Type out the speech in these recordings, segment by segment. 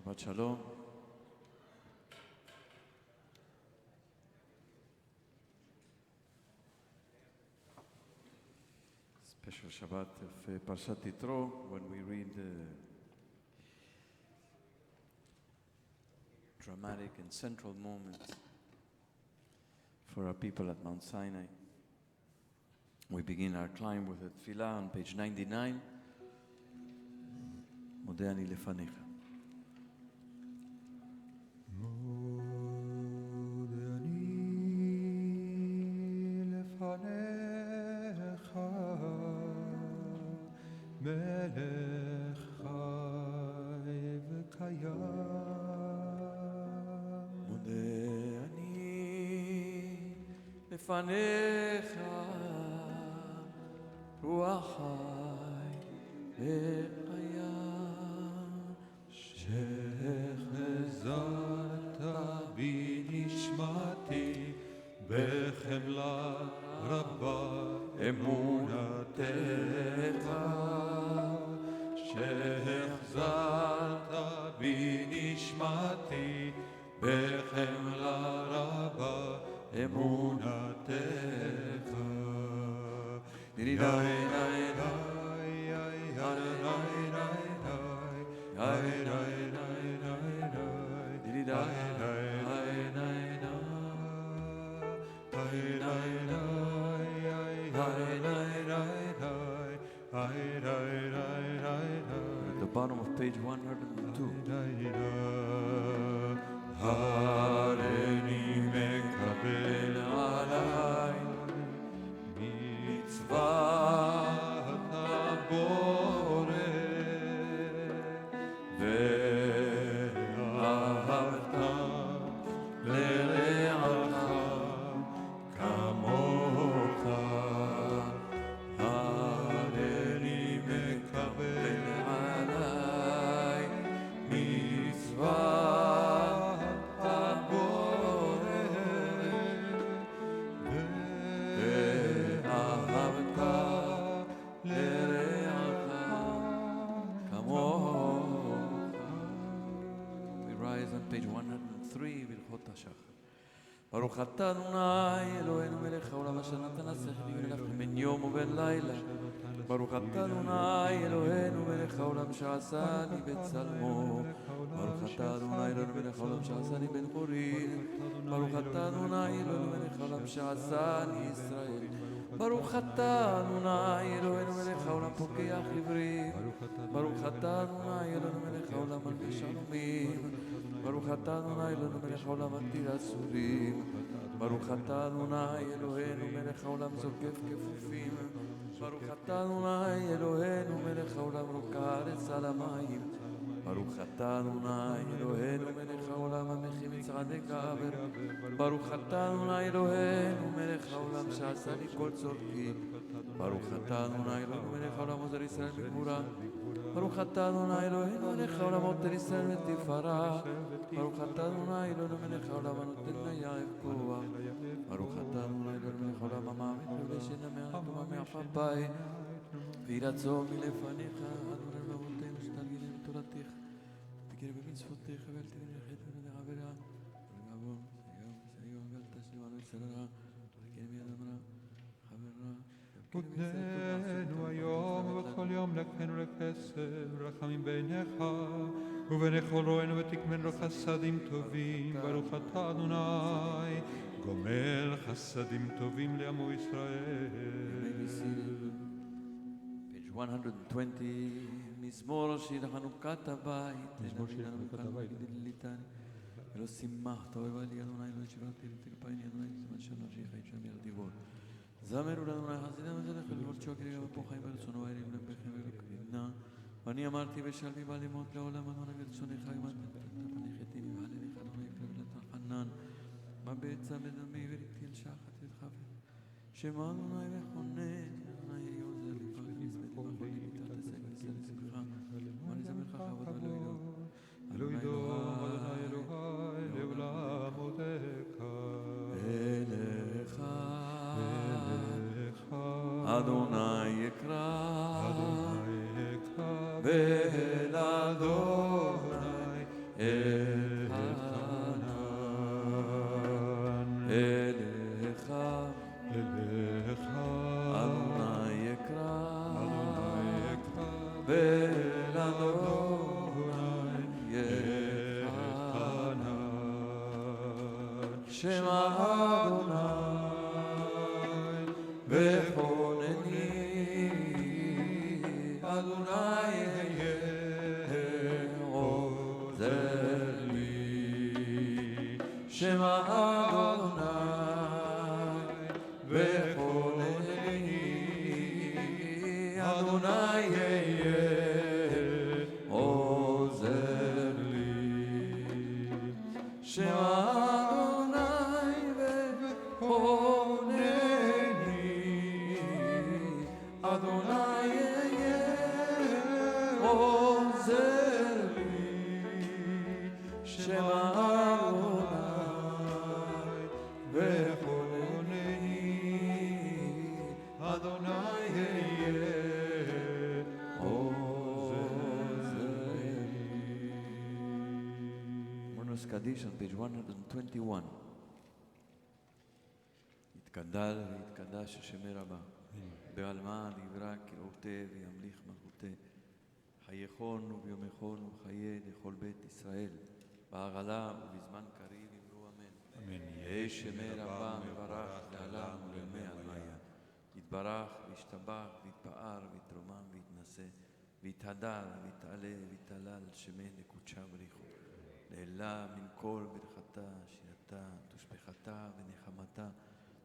Shabbat Shalom. Special Shabbat of Parshat Yitro, when we read the dramatic and central moment for our people at Mount Sinai. We begin our climb with a tefillah on page 99. Oded אני לפניך. לפניך רוח חי וחיה שחזרת בי נשמתי בחמלה רבה אמונתך שחזרת בי נשמתי בחמלה רבה אמונתך די די די At the bottom of page 102. הריני מקבל עליי מצוות הבורא ואהבת לרעך כמוך הריני מקבל עליי מצוות page 103 בהלכות השחר. ברוך אתה אדוני אלוהינו מלך העולם אשר נתן השכל ונפחים בין יום ובין לילה. ברוך אתה אדוני אלוהינו מלך העולם שעשני בצלמו. ברוך אתה אדוני אלוהינו מלך העולם שעשני בן חורין. ברוך אתה אדוני אלוהינו מלך העולם שעשני ישראל. ברוך אתה אדוני אלוהינו מלך העולם פוקח עברים. ברוך אתה אדוני אלוהינו מלך העולם מלביש שלומים. ברוך אתה אדוני אלוהינו מלך העולם עתיר אסורים. ברוך אתה אדוני אלוהינו מלך העולם זוקף כפופים. ברוך אתה אדוני אלוהינו מלך העולם רוקע הארץ על המים. ברוך אתה אדוני אלוהינו מלך העולם המכין מצעדי גבר. ברוך אתה אדוני אלוהינו מלך העולם שעשה לי כל צורכי. ברוך אתה אדוני אלוהינו מלך העולם עוזר ישראל בגבורה. ברוך אתה אדוני אלוהינו מלך העולם עוטר ישראל בתפארה. ברוך אתה אדוני אלוהינו מלך העולם הנותן ליעב כוח. ברוך אתה אדוני אלוהינו מלך העולם המעמיד ולשן המעט ומעף הבית. ויהי רצון מלפניך אדוני לאבותינו שתרגילנו תורתך תכיר במצוותיך ואל תבנה חטא ונדע עבירה ולגבון סיום ואל תשלים עלינו סלרה תכיר מיד אמרה חברה ותננו היום ובכל יום לקחנו לכסף רחמים בעיניך ובנכל רואינו ותקמנו חסדים טובים ברוך אתה אדוני גומל חסדים טובים לעמו ישראל. page 120 מזמור שיר חנוכת הבית מזמור שיר חנוכת הבית ולא שימחת אוהב לי אדוני לא שירתי ותרפאני אדוני זמן שנה שיחי שם ירדיבות זמרו לאדוני חסידם הזה לכל לראות שוקרי ובפה חיים ברצונו הערים לבכם ובקרינה ואני אמרתי בשלמי בא למות לעולם אדוני ברצונך ימדת פניחתי מבעלך אדוני קרבלת החנן מה בעצה בדמי וריתי אל שחת ותחבר שמה אדוני מכונן אדוני יעוזר לי פרקיס בדמי חולי מתחת עסק נסה לסבך ואני זמרך חבוד ולא ידום אדוני אלוהי לעולמותיך אליך אדוני יקרא ואל אדוני אליך אדוני יקרא ואל אדוני יחנן שמע אדוני וחונני אדוני יהיה עוזר לי שמע אדוני וחונני אדוני יהיה עוזר לי שמע אדוני וחונני אדוני יהיה עוזר לי שמע אדוני וחונני אדוני יהיה עוזר לי. Monos Kaddish on page 121. יתגדל ויתקדש השם רבה בעלמא נברא כראותה וימליך מלכותה חייכון וביומכון וחיי לכל בית ישראל בעגלה ובזמן קריב אמרו אמן. יהי שמי רבה מברך לעולם ולעולמי עלמיא יתברך וישתבח ויתפאר ויתרומם ויתנשא ויתהדר ויתעלה ויתהלל שמי לקודשה בריחו לעילה מן כל ברכתה שירתה תושבחתה ונחמתה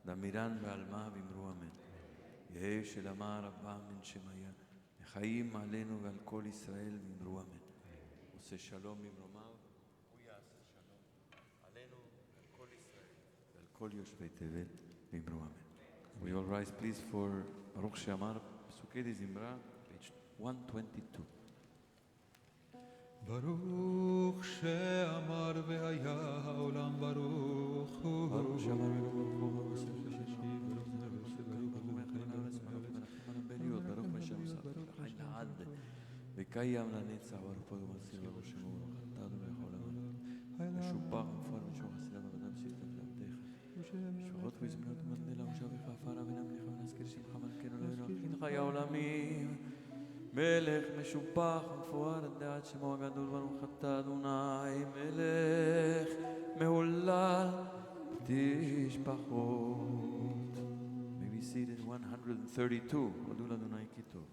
דמירן בעלמא ואמרו אמן. יהי שלמה רבה מן שמיה לחיים עלינו ועל כל ישראל ואמרו אמן. עושה שלום במרומיו הוא יעשה שלום עלינו ועל כל ישראל ועל כל יושבי תבל ואמרו אמן. We all rise please for ברוך שאמר פסוקי דזמרה page 122. ברוך שאמר והיה העולם ברוך הוא ברוך שאמר וקיים לנצח ברוך הוא ומסיר ברוך שמו וחטא ולכל העולם משופח ופועל ושוח הסלם אדם סייתת לעבדיך שפחות וזמינות ומנדלה ושבך עפרה ונמליך ונזכיר שמך מלכנו אלוהינו אחינך יא עולמים מלך משופח ומפואר עד דעת שמו הגדול ברוך אתה אדוני מלך מהולל תשפחות. May be seated 132 הודו לאדוני כי טוב.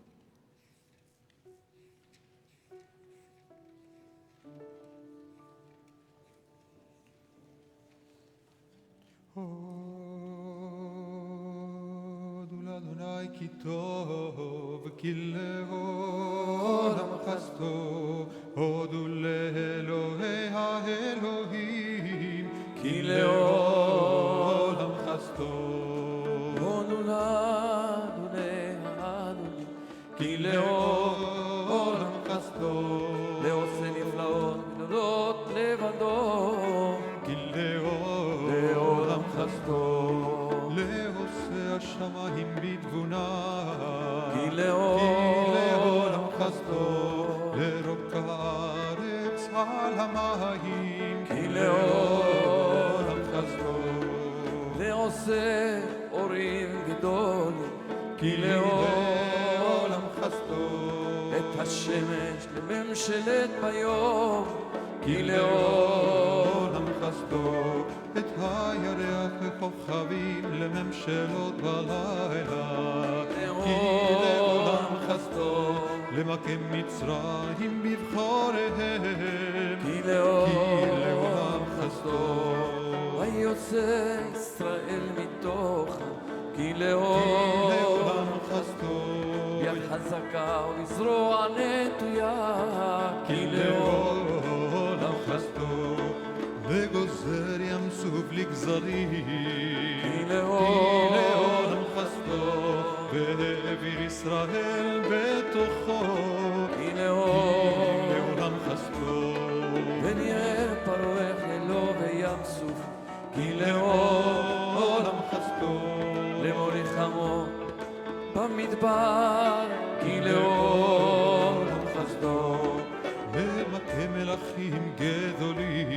הודו לאדוני כי טוב כי לעולם חסדו הודו לאלוהי האלוהים כי לעולם חסדו הודו לאדוני האדונים כי לעולם חסדו לעושה נפלאות גדולות לבדו כי לעולם חסדו לעושה השמיים בתבונה כי לעולם חסדו לרוקע הארץ על המים כי לעולם חסדו לעושה אורים גדולים כי לעולם חסדו את השמש לממשלת ביום כי לעולם חסדו את הירח וכוכבים לממשלות בלילה כי לעולם חסדו למקם מצרים בבחוריהם כי לעולם חסדו ויוצא ישראל מתוך כי לעולם חסדו ביד חזקה ובזרוע נטויה כי לעולם חסדו וגוזר ים סוף לגזרים כי לעולם חסדו והעביר ישראל בתוכו כי לעולם חסדו וניער פרעה חילו וים סוף כי לעולם חסדו למוליך עמו במדבר כי לעולם חסדו ומכה מלכים גר גדולים,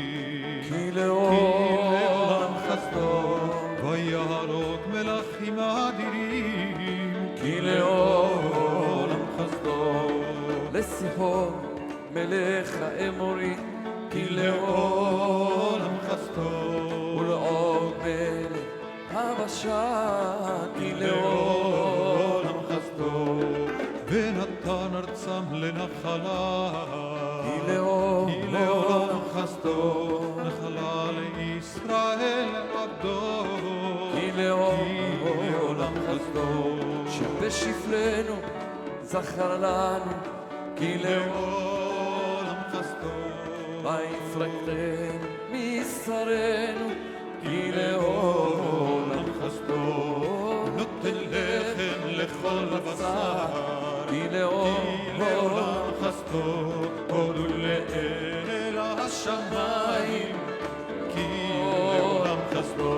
כי לעולם חסדו, ויהרוג מלכים אדירים, כי לעולם חסדו, לסיחון מלך האמורי, כי לעולם חסדו, ולעוג מלך הבשן, כי לעולם חסדו, ונתן ארצם לנחלה, כי לעולם חסדו, נחלה לישראל עבדו, כי לעולם חסדו, שבשפלנו זכר לנו, כי לעולם חסדו, ויפרקנו משרנו, כי לעולם חסדו, נותן לחם לכל בשר, כי לעולם חסדו, הודו לאל השמיים, כי לעולם חסדו.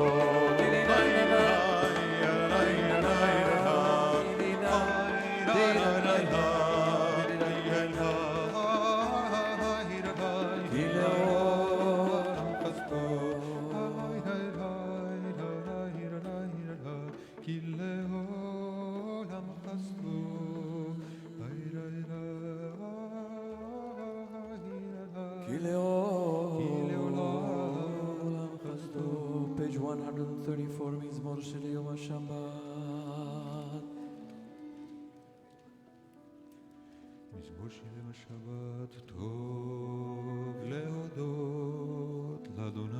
Page 134, מזמור של יום השבת. מזמור של יום השבת, טוב להודות לאדוני,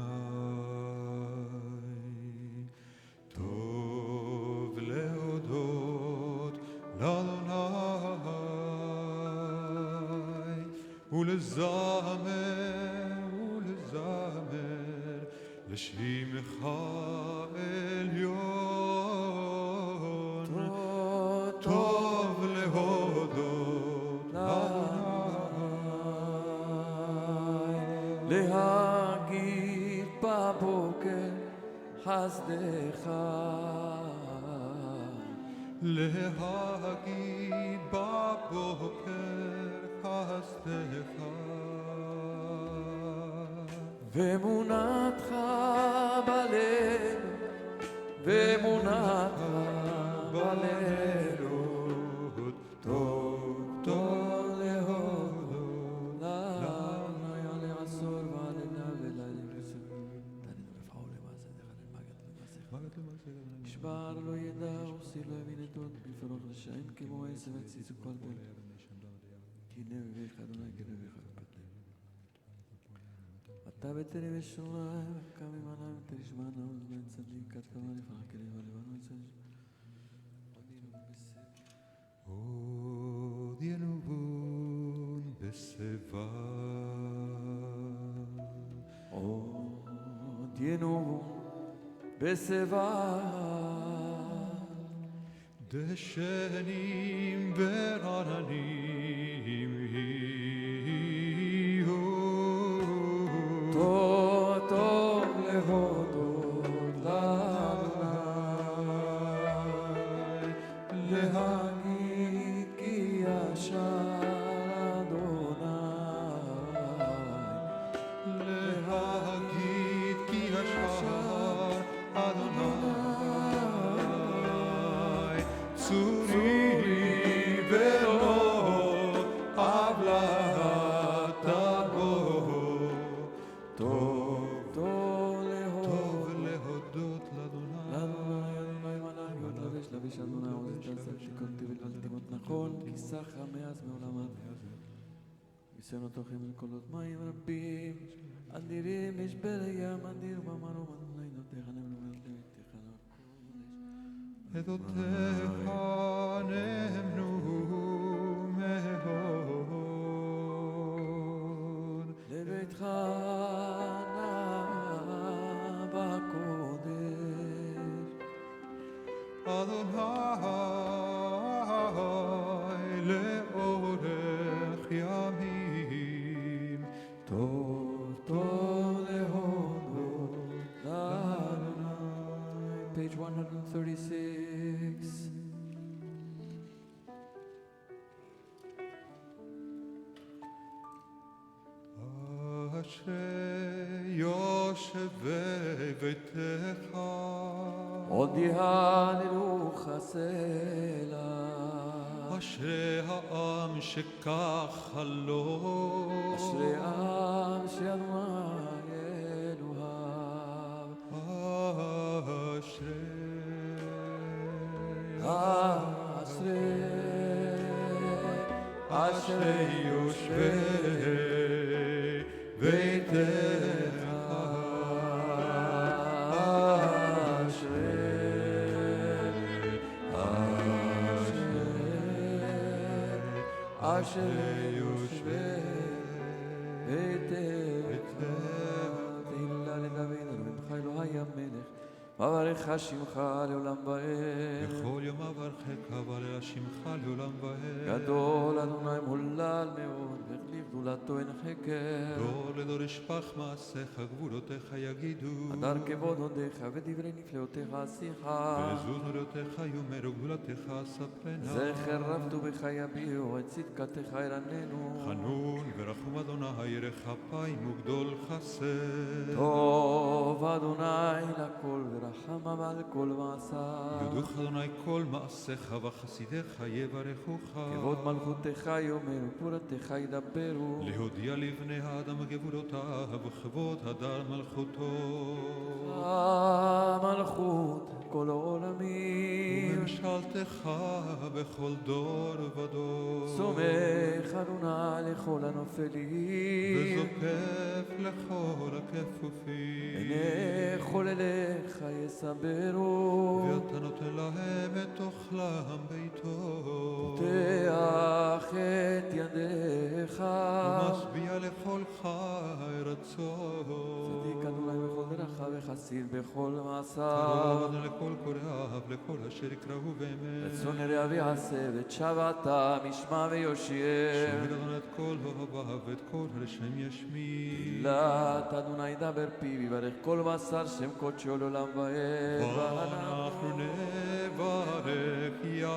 טוב להודות לאדוני, ולזמר לשמך עליון, טוב להודות לאדוני, להגיד בבוקר חסדך, להגיד בבוקר חסדך, ואמונתך בלב, ואמונתך בלב, טוב טוב להודות לאדוני לעשור ועלנה ולעשר. תנינו לפעול למעשה דרך למגד למעשה. ישבר לא ידע וסיר לא יבין את עוד בפרוך רשעים כמו עשב הציצו כל בין. כי נביך אדוני כנביך בפתלם. אתה בטרי ושולה וקם ממנה ותשמענה ובן צדיק עד כמה לפרח כלים ולבנו יצא. עוד ינובון בשיבה, עוד ינובון בשיבה, דשנים ורעננים יהיו, טוב טוב להודות לאדוני, להגיד כי ישר אדוני, להגיד כי ישר אדוני, צורי ולא עוולת בו, טוב להודות לביש אדוני עוז תעשה תיקונתי ולבלתימות נכון כי סחה מאז מעולמת ניסיון תוכם אל קולות מים רבים אדירים יש בים אדיר במרום אדוני נותיך נמנו ולתך עדותיך נאמנו מאוד, לביתך נא בקודש אדוני לאורך ימים, טוב טוב להודות לאדוני. Page 136. אשרי יושבי ביתך הודיענו חסלה אשרי העם שכך לו אשרי עם שאדוני אלוהיו אשרי יושבי ביתך אשרי יושבי ביתך תהילה לדוד אלוהיך אלוהי המלך מברך שמך לעולם ועד בכל יום אברכך ואלל שמך לעולם ועד גדול אדוני מהולל מאוד וכלי גדולתו אין חקר דור לדור ישפך מעשיך גבולותיך יגידו הדר כבוד הודיך ודברי נפלאותיך עשיך ועזוז נוריותיך יאמרו גבולתיך אספרנה זכר רבתו בך יביעו את צדקתך ירננו חנון ורחום אדוני ירא כפיים וגדול חסד טוב אדוני לכל ורחם על כל מעשיו יודוך אדוני כל מעשיך וחסידיך יברכוך כבוד מלכותך יאמרו גבולתך ידברו להודיע לבני האדם גבולותיו וכבוד הדר מלכותו המלכות כל העולמים וממשלתך בכל דור ודור סומך אדוני לכל הנופלים וזוקף לכל הכפופים עיני חולליך יסברו ואתה נותן להם את אוכלם ביתו פותח את ידיך ומשביע לכל חי רצון צדיק אדוני בכל דרכיו וחסיד בכל מעשיו קרוב לכל קוראיו לכל אשר יקראו באמת רצון ירא ויעשה ואת שבתם ישמע ויושיע שומר אדוני את כל אוהביו ואת כל הרשעים ישמיע תהילת אדוני ידבר פיו יברך כל בשר שם קודשו לעולם ועד ואנחנו נברך יה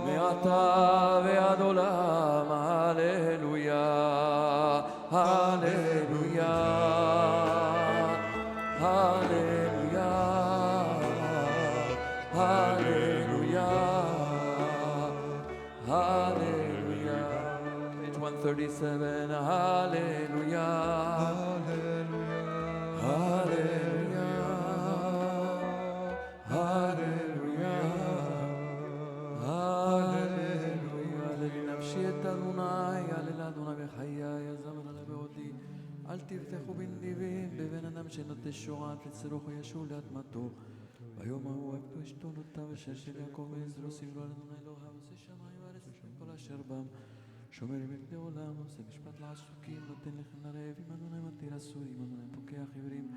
מעתה ועד עולם הללויה הללויה הללויה הללויה הללויה page 137 הללויה הללויה הללויה הללויה לנפשי את אדוני הלל אדוני בחיי יזמן עלי בעודי אל תבטחו בנדיבים בבן אדם שנוטה שורת לצרוך ישוב לאדמתו ביום ההוא עבדו עשתונותיו אשר של יעקב ועזרו סבלו על אדוני אלוהיו עושה שמיים וארץ וכל אשר בם שומר מבני עולם עושה משפט לעסוקים נותן לחם לרעבים אדוני מתיר אסורים אדוני פוקח עיוורים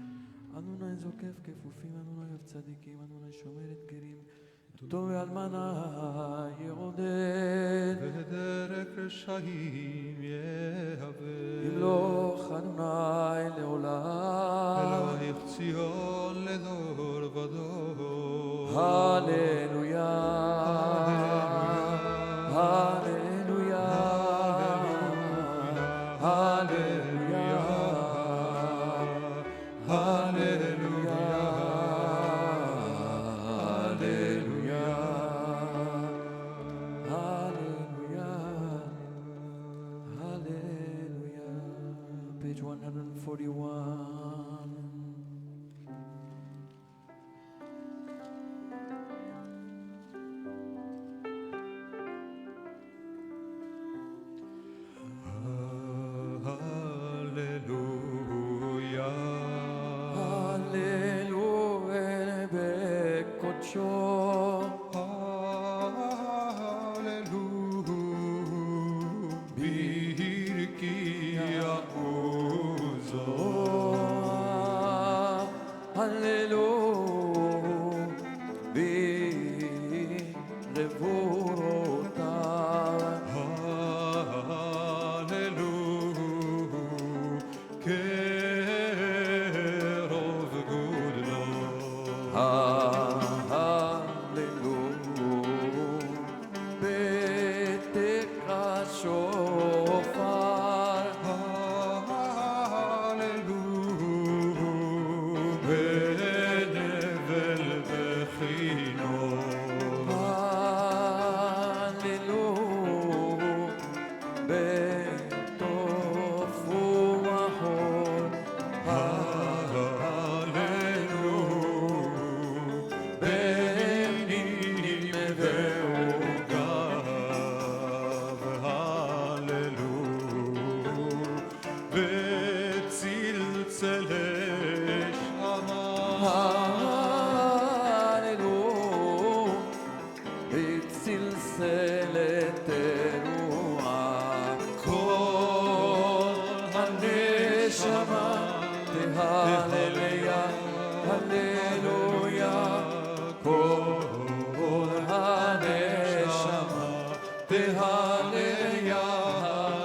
אדוני זוקף כפופים אדוני אוהב צדיקים אדוני שומר את גרים טוב ואלמנה יעודד ודרך רשעים יהווה ימלוך אדוני לעולם אלוהיך ציון לדור ודור הללויה הללויה הללויה הללויה הללויה הללויה page 141 הללויה הללויה בקודשו ברכי יעוזו תהללויה, הללויה, כל הנשמה, תהללויה,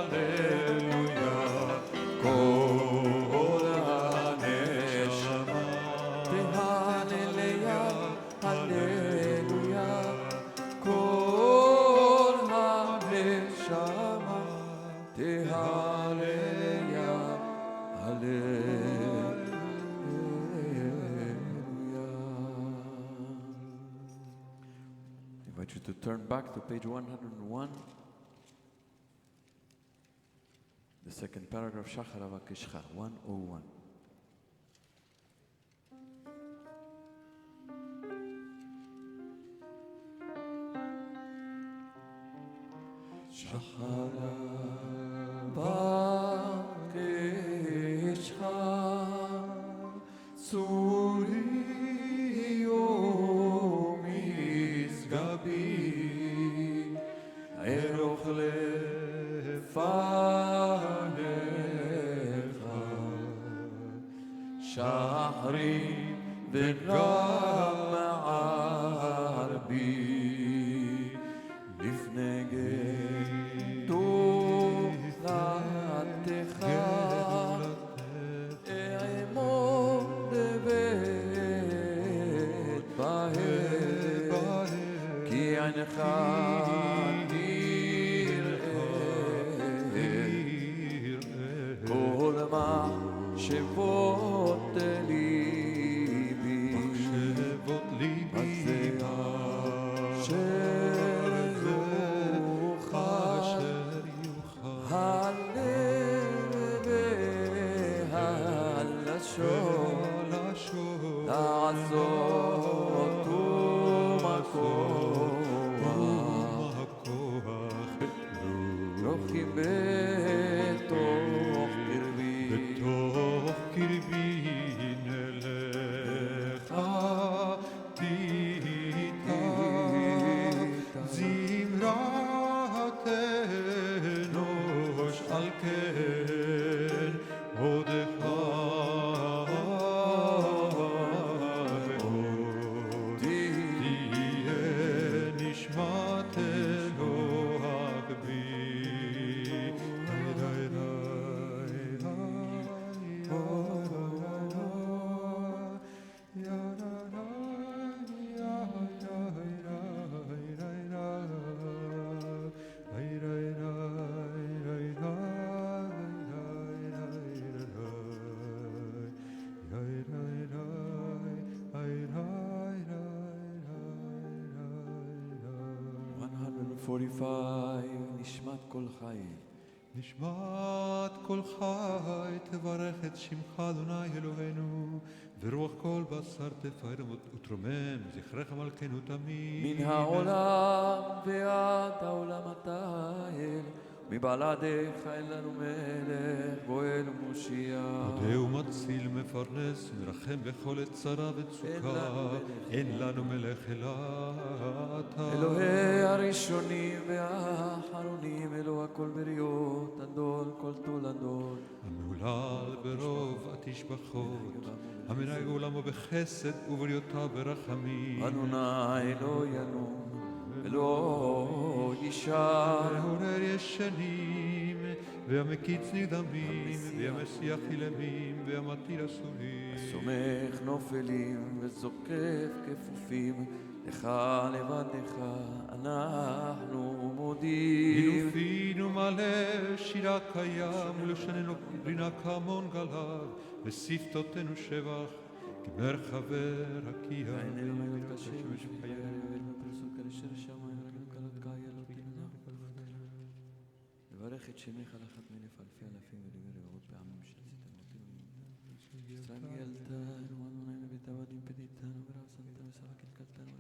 הללויה, כל הנשמה, תהללויה, הללויה, כל הנשמה, תהללויה, הללויה. I invite you to turn back to page 101. The second paragraph, Shachar Avakeshcha, 101. Shachar Avakeshcha, Tzuri Misgabi, Eroch Lefanecha, Shachri v'Ram Arbi, Lifnei Gedulatecha, E'emod bet Bahem, Ki Eincha nir'eh, Kol מחשבות ליבי, אשר יוכל הלב והלשון לעשות ומכוח רוחי בתוך קרבי נלך תיתן זמרת אנוש על כן עודך ועוד תהיה נשמתנו הגבי נשמת כל חי. נשמת כל חי תברך את שמך אדוני אלוהינו, ורוח כל בשר תפאר ותרומם זכרך מלכנו תמיד. מן העולם ועד העולם אתה אל, מבלעדיך אין לנו מלך גואל ומושיע. מודה ומציל מפרנס מרחם בכל עת צרה וצוקה, אין לנו מלך אלא אתה. אלוהי הראשונים והאחרונים, אלוה כל בריות, אדון כל תול אדון, המהולל ברוב התשבחות, המנהיג עולמו בחסד ובריאותיו ברחמים. אדוני אלוהינו ולא ישר מעורר ישנים והמקיץ נרדמים והמסיח אילמים והמטיל אסורים, הסומך נופלים וזוקף כפופים, לך לבדך אנחנו מודים. אילופינו מלא שירה קיים ולשוננו רינה כמון גליו, ושפתותינו שבח כמרחבי רקיע. לברך את שמך לאחת מאלף אלפי אלפים ולמי רבבות בעמים שזיתנו סגלתנו אדוני מבית עבדים פדיתנו ורב סנתנו ושרה קלקלתנו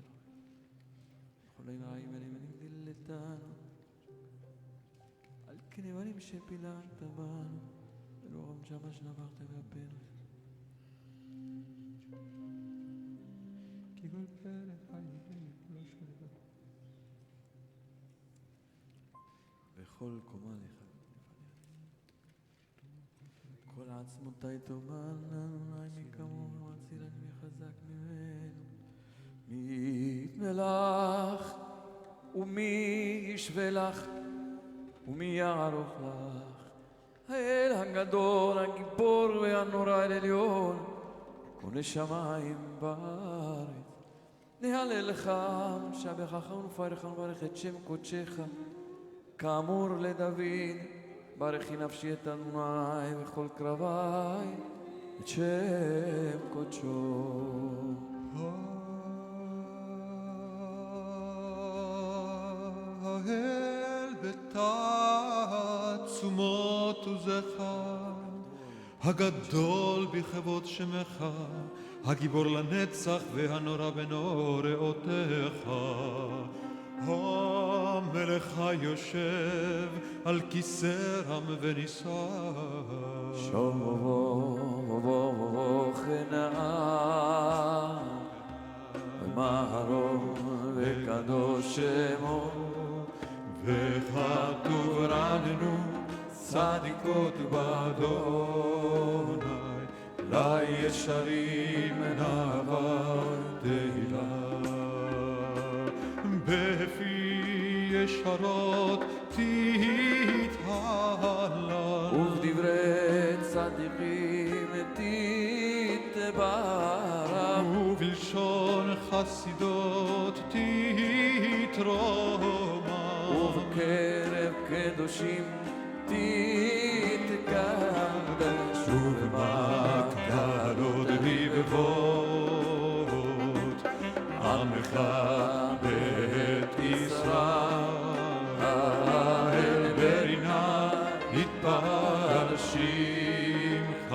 חולי רעים אלימים דילתנו על כנבלים שפילנת בנו ולא רמשמה שנברת באפינו כי כל פרק חיים לא שונה בכל קומה לך כל בעצמותי תאמן אדוני מי כמוהו הצילני מי חזק ממנו מי יתנה לך ומי ישווה לך ומי יערוך לך האל הגדול הגיבור והנורא אל עליון קונה שמיים בארץ נהלל לך ונשבחך ונפארך ונברך את שם קודשך כאמור לדוד ברכי נפשי את אדוני וכל קרבי את שם קודשו האל בתעצומות וזכר הגדול בכבוד שמך הגיבור לנצח והנורא בנוראותיך המלך היושב על כיסא רם ונישא שובו חנאה ומהרו וקדוש שמו וכתוב רננו צדיקות באדוני לישרים נאווה תהילה בפי ישרות תתהלל ובדברי צדיקים תתברך ובלשון חסידות תתרומם ובקרב קדושים תתקדש ובמקדלות לבבות עמך בית ישראל ברינה יתפאר שמך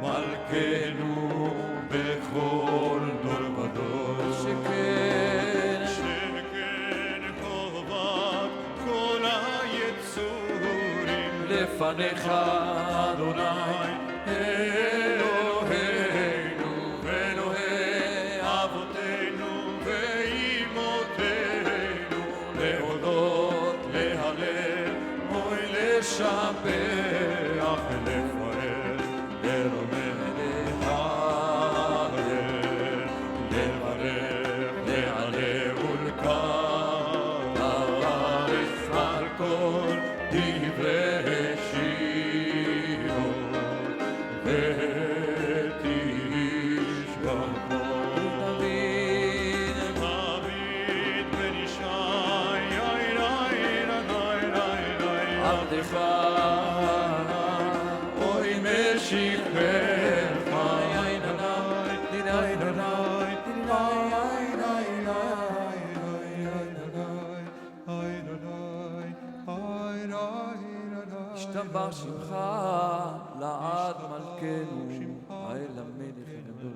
מלכנו בכל דור ודור שכן חובת כל היצורים לפניך אדוני אלוהינו ואלוהי אבותינו ואימותינו להודות להלל ולשבח ולפאר לרומם להלל לברך להלל ולברך על כל דברי שירו ותשבחו דוד בן ישי עבדך אוי משיחך השתבח שמך לעד מלכנו האל המלך הגדול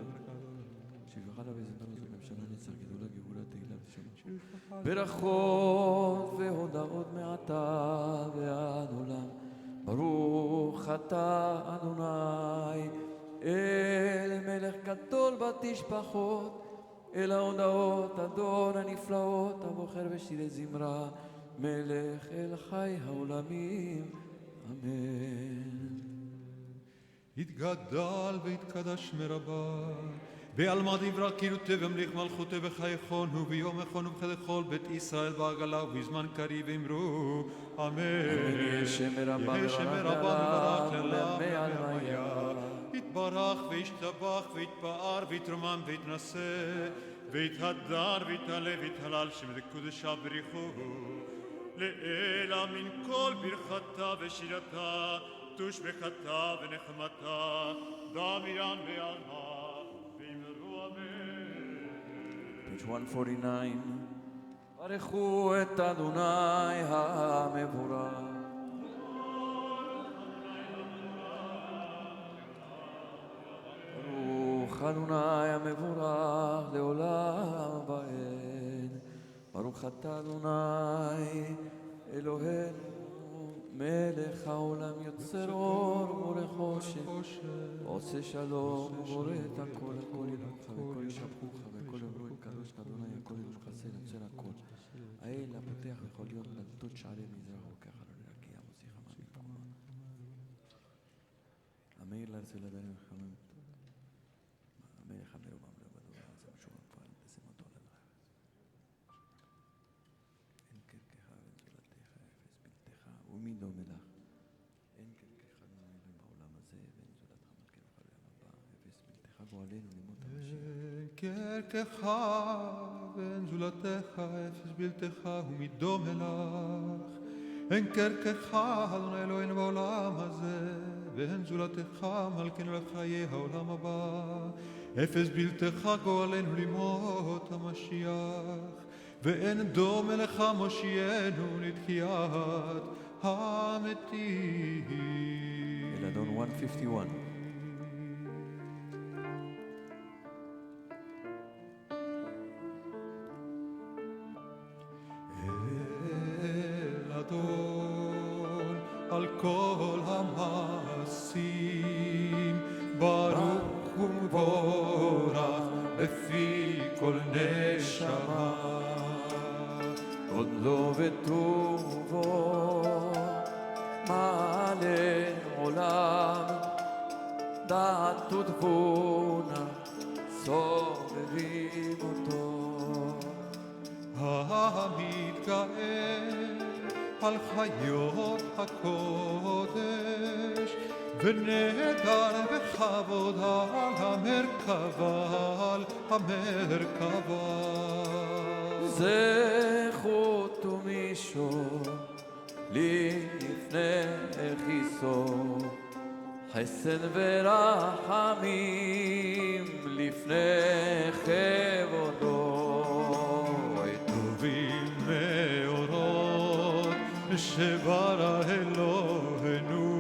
שבחה לה וזמנו לממשלה נצח גדולה גאולה תהילה ושלום ברכות והודעות מעתה ועד עולם ברוך אתה אדוני אל מלך גדול בתשבחות אל ההודעות אדון הנפלאות הבוחר בשירי זמרה מלך אל חי העולמים אמן יתגדל ויתקדש מרבה בעלמא דברה כאילו תבמליך מלכותי בחייכון וביום איכון ובחדכול בית ישראל בעגלה ובזמן קריב אמרו אמן יהי שמרבה מברך לעמי עלמיה יתברך וישתבח ויתפאר ויתרומם ויתנשא ויתהדר ויתעלה ויתהלל שם לקודשה בריחו לאלה מן כל ברכתה ושירתה תושבחתה ונחמתה דמיין ועלמה ואמרו אמן. Page 149 ברכו את אדוני המבורך ברוך אדוני המבורך לעולם ועד ברוך אתה אדוני אלוהינו מלך העולם יוצר אור ובורא חושך עושה שלום ובורא את הכל הכל ילכך וכל ישבחוך וכל יאמרו את קדוש אדוני הכל יחסה יוצר הכל האל הפותח בכל יום דלתות שערי מזרח וככה לא נרקיע מוסיך המאמין המאיר לארצו לדברים וחמם. המלך המרום המלך בדור, זה משום הפועל, תשים אותו על הארץ. אין קרקך ואין זולתך, אפס בלתך, ומי דומה לך. אין קרקך נאמר בעולם הזה, ואין זולתך מלכנו בעולם הבא, אפס בלתך גואלנו לימות המשיח. אין קרקך ואין זולתך, אפס בלתך, ומי דומה לך. אין קרקך, אדוני אלוהינו בעולם הזה, ואין זולתך מלכנו לחיי העולם הבא. אפס בלתך גואלנו לימות המשיח, ואין דומה לך מושיענו לתחיית המתים. אלדון 151. אלדון על כל המעשים, ברוך ומבורך בפי כל נשמה. עוד לא וטובו מעלה עולם, דעת ותבונה סובבים אותו. המתגאה על חיות הקודש, ונדר בכבוד על המרכבה, על המרכבה. זכות ומישור לפני כיסו, חסד ורחמים לפני כבודו. טובים מאורות שברא אלוהינו,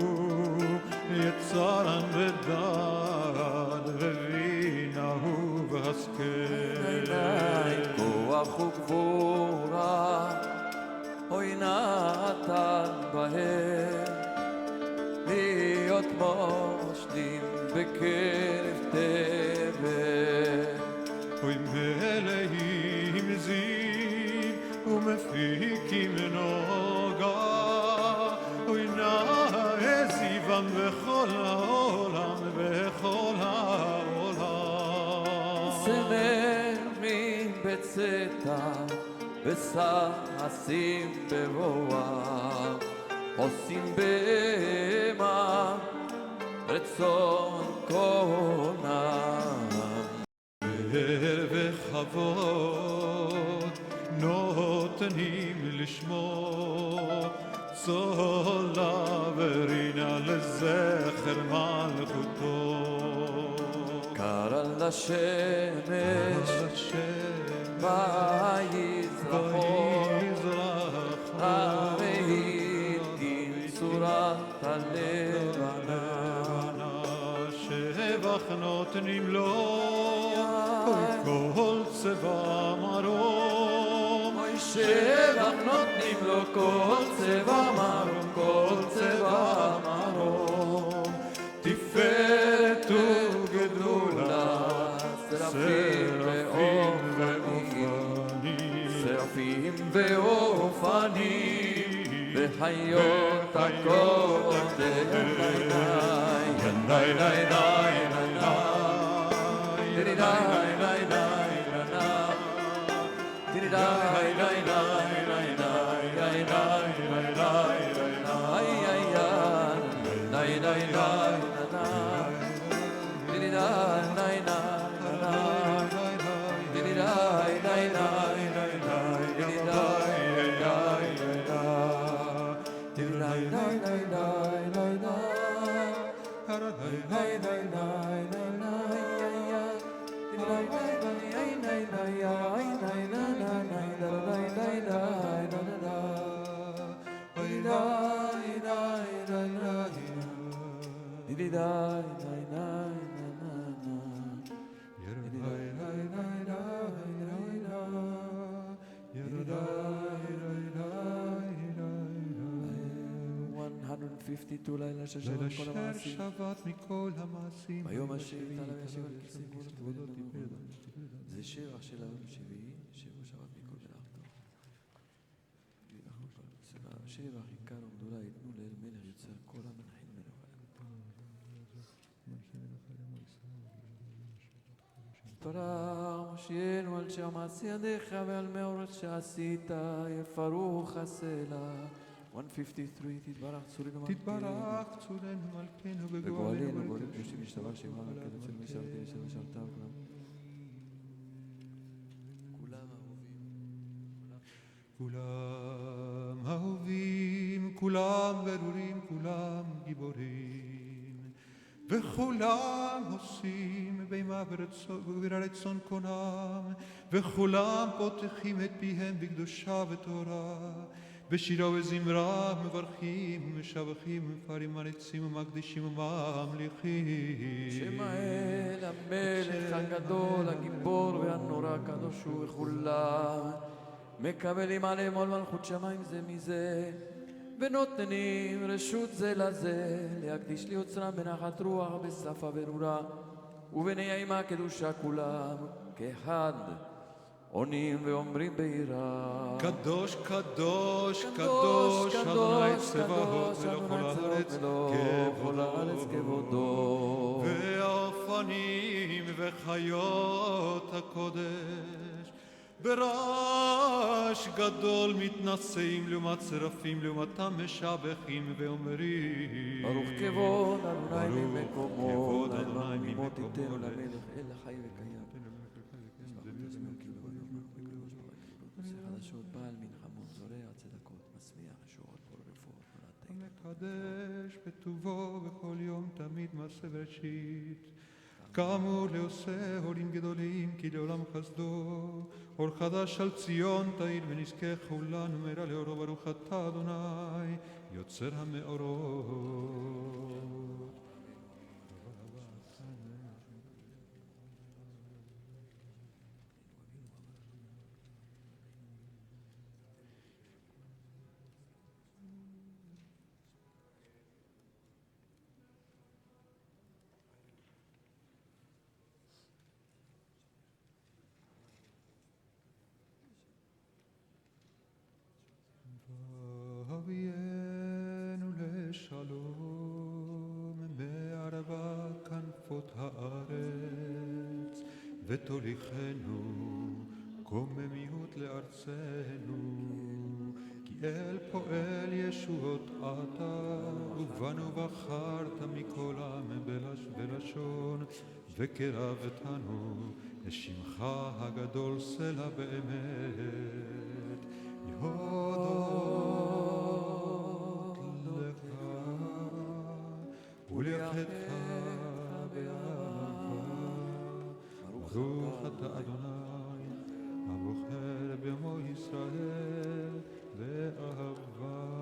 יצרם בדעת ובינה ובהשכל. כוח וגבורה אוי נתן בהם, להיות מושלים בקרב תבל. אוי מלאים זיו ומפיקים נוגה, אוי נאה זיוון בכל העולם, בכל העולם. שמחים בצאתה וששים בבואם, עושים בהמה רצון קונם. וכבוד נותנים לשמו, צולה ורינה לזכר מלכותו. קרא לשמש ויזרחו, והתקין צורת הלבנה. שבח נותנים לו כל צבא מרום, שבח נותנים לו כל צבא מרום, כל צבא מרום. תפארת וגדולה, שרפים ואופנים, שרפים ואופנים, וחיות הקודש. ינאי נאי נאי נאי נאי נאי נאי נאי נאי לילה ששבת כל המעשים, שבת מכל המעשים, ביום השביעי עליו ישיב על כיסא כבודו דיבר. זה שבח של היום השביעי, שבח שבת מכל מלאכתו. שבח עיקר וגדולה ייתנו לאל מלך יוצר כל המלכים מלך. יתברך מושיענו על שמעשי ידיך ועל מאורת שעשית, יפרוך הסלע. 153, תתברך צורנו מלכנו. תתברך צורנו מלכנו וגואלנו, גואלים קדושים משתבח שמך מלכנו של משרתי ושל משרתיו כולם. כולם אהובים. כולם אהובים, כולם ברורים, כולם גיבורים. וכולם עושים בימה ברצון קונם, וכולם פותחים את פיהם בקדושה ותורה. בשירה וזמרה מברכים ומשבחים ומפארים מריצים ומקדישים וממליכים. שמע אל המלך הגדול, הגיבור והנורא, הקדוש הוא וכולם מקבלים עליהם עול מלכות שמיים זה מזה, ונותנים רשות זה לזה להקדיש ליוצרם בנחת רוח בשפה ברורה ובנעימה קדושה כולם כאחד עונים ואומרים ביראה קדוש קדוש קדוש אדוני צבאות מלך הארץ כבודו והאופנים וחיות הקודש ברעש גדול מתנשאים לעומת שרפים לעומתם משבחים ואומרים ברוך כבוד אדוני ממקומו נאמר ממות תיתנו למלך אל החי וקיים מקדש בטובו בכל יום תמיד מעשה בראשית כאמור לעושה הורים גדולים כי לעולם חסדו אור חדש על ציון תאיר ונזכה כולנו מהרה לאורו ברוך אתה אדוני יוצר המאורות הארץ ותוליכנו קוממיות לארצנו כי אל פועל ישועות אתה ובנו בחרת מכל עם ולשון וקרבתנו לשמך הגדול סלע באמת להודות לך וליחדך ברוך אתה אדוני הבוחר בעמו ישראל באהבה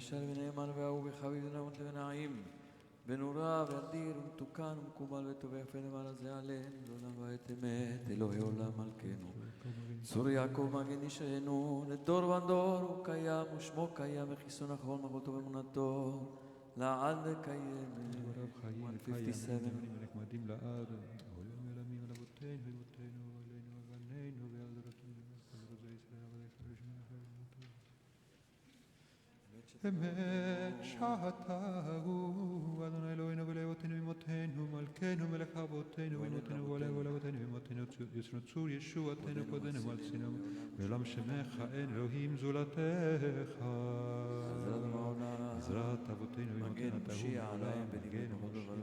וישר ונאמן ואהוב וחביב ונאות ונעים ונורא ואדיר ומתוקן ומקובל וטוב ויפה למעלה זה עלינו לעולם ועת אמת אלוהי עולם מלכנו צור יעקב מגן ישענו לדור ודור הוא קיים ושמו קיים וחיסון אחרון מחלתו ואמונתו לעד וקיימת 157 נחמדים לעד עולים מלמים על אבותינו ואמותינו ועלינו ובנינו ועל דורותינו ועל דורותי ישראל ועל ישראל אמת שאתה הוא אדוני אלוהינו ולאבותינו ואמותינו מלכנו מלך אבותינו ואמותינו ועלינו ועל אבותינו ואמותינו ישנו צור ישועתנו קודנו וארצנו ועולם שמך אין אלוהים זולתך עזרת אבותינו ואמותינו אתה הוא לעולם מגן ומושיע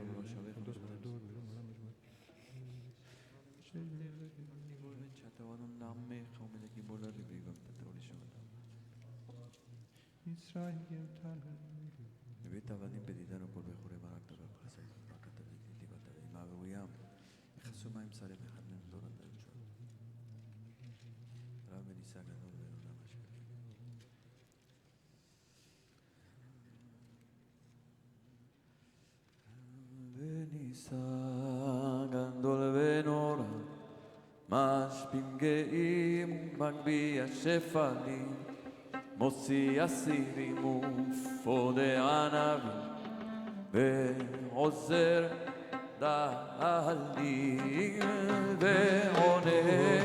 שאתה הוא אדון נעמך ומלך גיבור ללבי ואמתתו לשעותם ישראל ימתנו הבאת עבדים בדידנו כל בחורי ברקת ובחסד ברקת ודיבת ואימה ורוים יחסו מים שרים אחד מהם דור אתה ישוע רב וניסה גדול ולעולם השם וניסה גדול ונורא משפיעים גאים ומגביה שפלים מוציא אסירים ופודה ענבים ועוזר דלים ועונה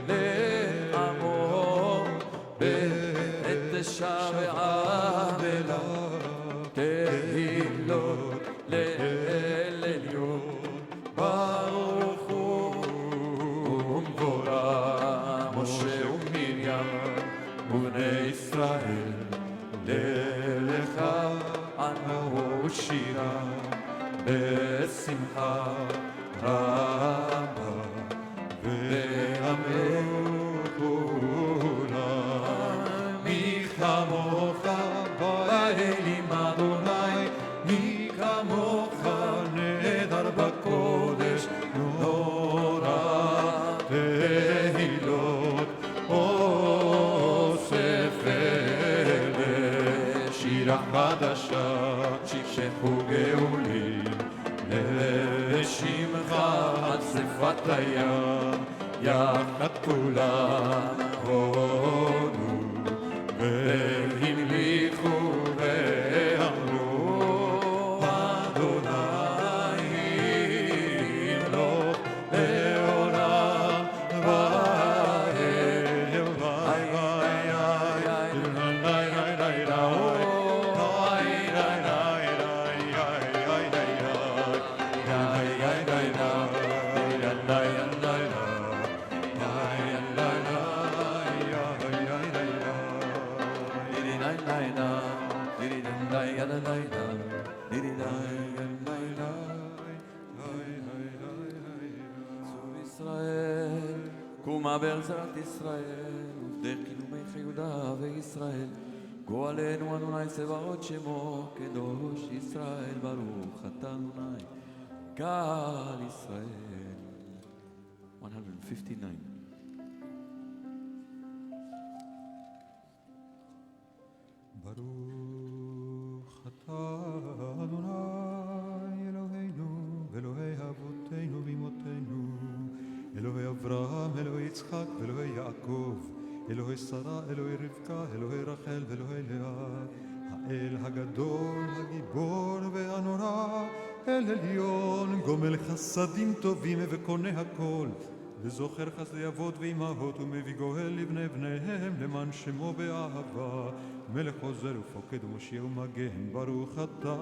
לעמו בעת שעה ועבלה תהילות לאליון ברוך הוא ומבורא משה ומרים ובני ישראל לך ענו שירה בשמחה רבה ואמרו כולם מי כמוך באלים אדוני מי כמוך נהדר בקודש נורא תהילות שירה חדשה שפכו גאולים לשמך על שפת הים יחד כולם הודו והמליכו ואמרו אדוני ימלוך לעולם קומה בארצת ישראל ובדרך קילומי יהודה וישראל גואלנו אדוני צבאות שמו קדוש ישראל ברוך אתה אדוני גאל ישראל 159 ברוך אתה אדוני אלוהינו ואלוהי אבותינו ואמותינו אלוהי אברהם, אלוהי יצחק ואלוהי יעקב אלוהי שרה, אלוהי רבקה, אלוהי רחל ואלוהי לאה האל הגדול, הגיבור והנורא אל עליון גומל חסדים טובים וקונה הכל וזוכר חסדי אבות ואימהות ומביא גואל לבני בניהם למען שמו באהבה מלך עוזר ופוקד ומושיע ומגן ברוך אתה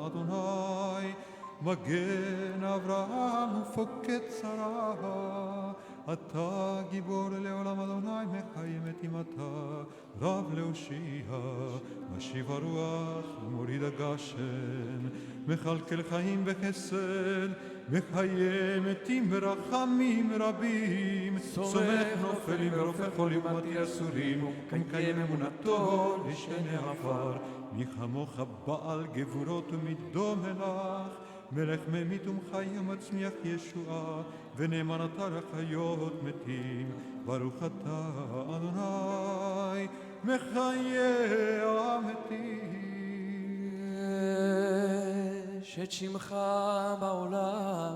אדוני מגן אברהם ופוקד שרה אתה גיבור לעולם אדוני מקיים את אימתה רב להושיע משיב הרוח ומוריד הגשם מכלכל חיים וחסד מקיים מתים ברחמים רבים סומך נופלים ורופא חולים ומתיר אסורים ומקיים אמונתו לשני עפר מי כמוך בעל גבורות ומדומה לך מלך ממית ומחי ומצמיח ישועה ונאמן אתה לחיות מתים ברוך אתה אדוני מחיה המתים את שמך בעולם,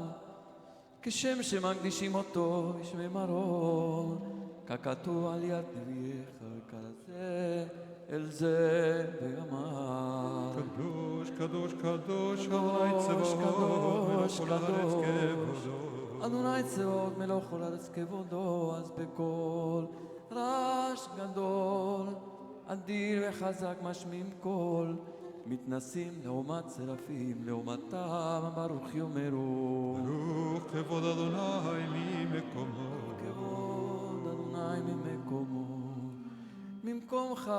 כשם שמקדישים אותו בשמי מרום, ככתוב על יד נביאך, כזה אל זה ואמר. קדוש, קדוש, קדוש, אדוני צבאות, מלוך כל הארץ כבודו. אדוני צבאות מלוך כל הארץ כבודו, אז בקול רעש גדול, אדיר וחזק משמיעים קול, מתנסים לעומת סרפים, לעומתם ברוך יאמרו. ברוך כבוד אדוני ממקומו. כבוד אדוני ממקומו. ממקומך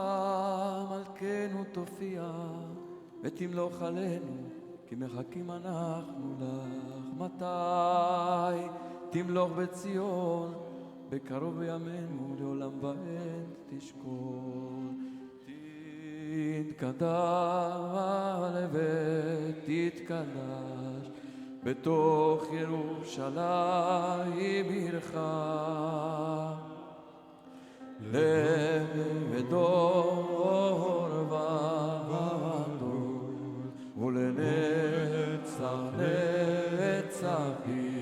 מלכנו תופיע, ותמלוך עלינו, כי מחכים אנחנו לך. מתי תמלוך בציון, בקרוב בימינו לעולם ועד תשכון. תתקדש ותתקדש בתוך ירושלים עירך, לדור ודור ולנצח נצחים.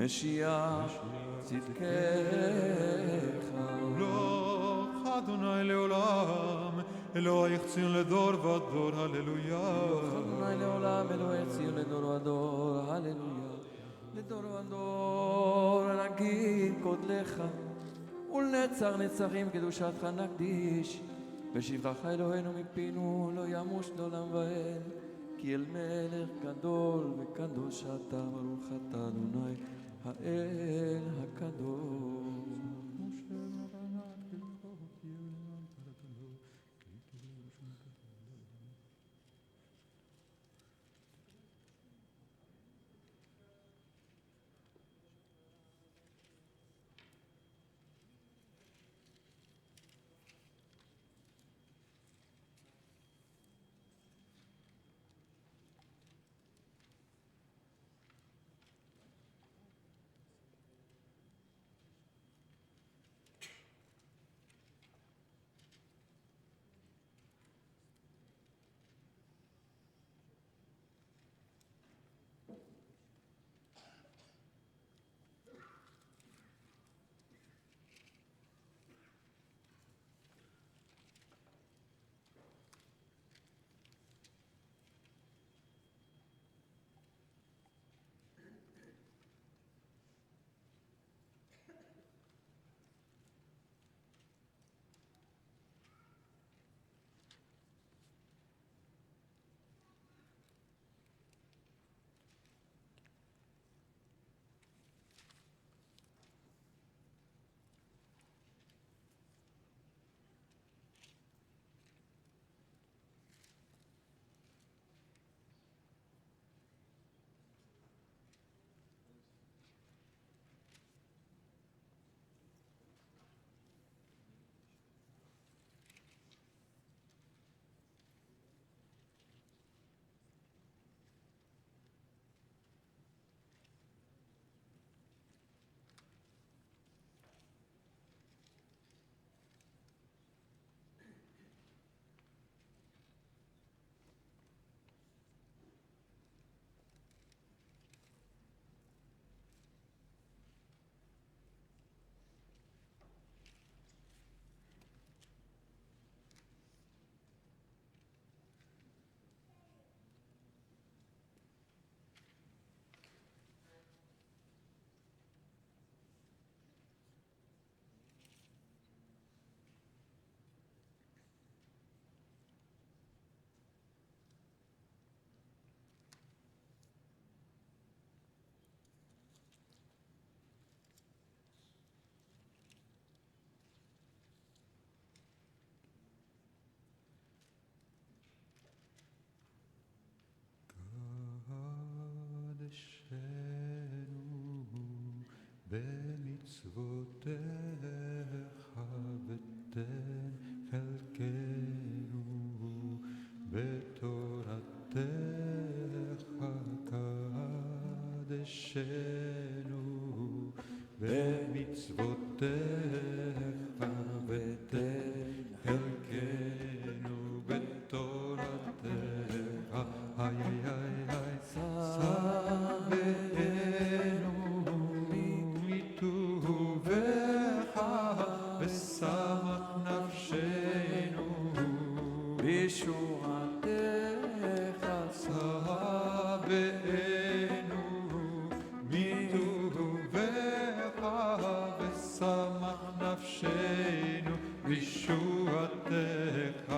משיח צדקך. מלוך אדוני לעולם, אלוהיך ציון לדור ודור, הללויה. מלוך אדוני לעולם, אלוהיך ציון לדור ודור, הללויה. לדור ודור נגיד קודלך, ולנצח נצחים קדושתך נקדיש. בשבחך אלוהינו מפינו, לא ימוש לעולם ועד, כי אל מלך גדול וקדוש אתה, ברוך אתה אדוני האל הקדוש. במצוותיך ותן חלקנו, בתורתך קדשנו, במצוותיך ותן חלקנו, בתורתך שבענו מטובך ושמח נפשנו בישועתך שבענו מטובך ושמח נפשנו בישועתך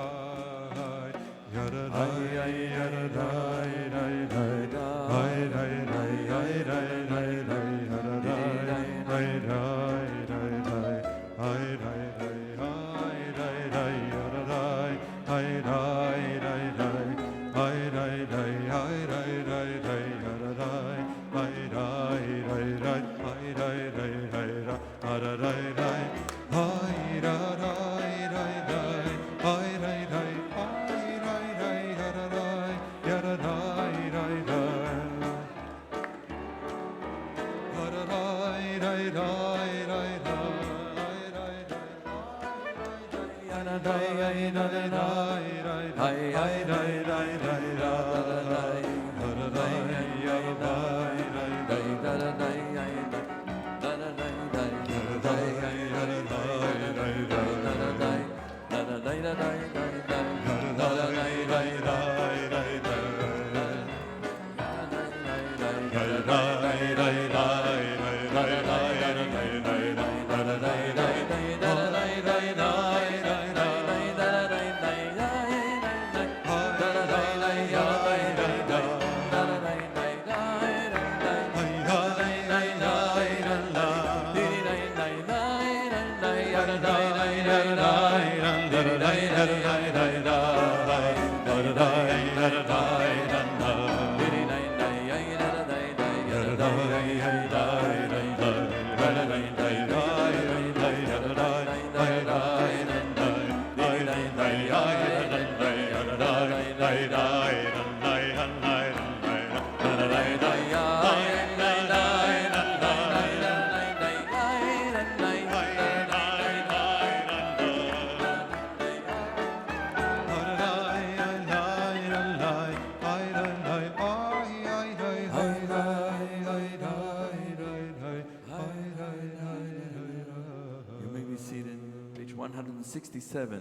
page 167.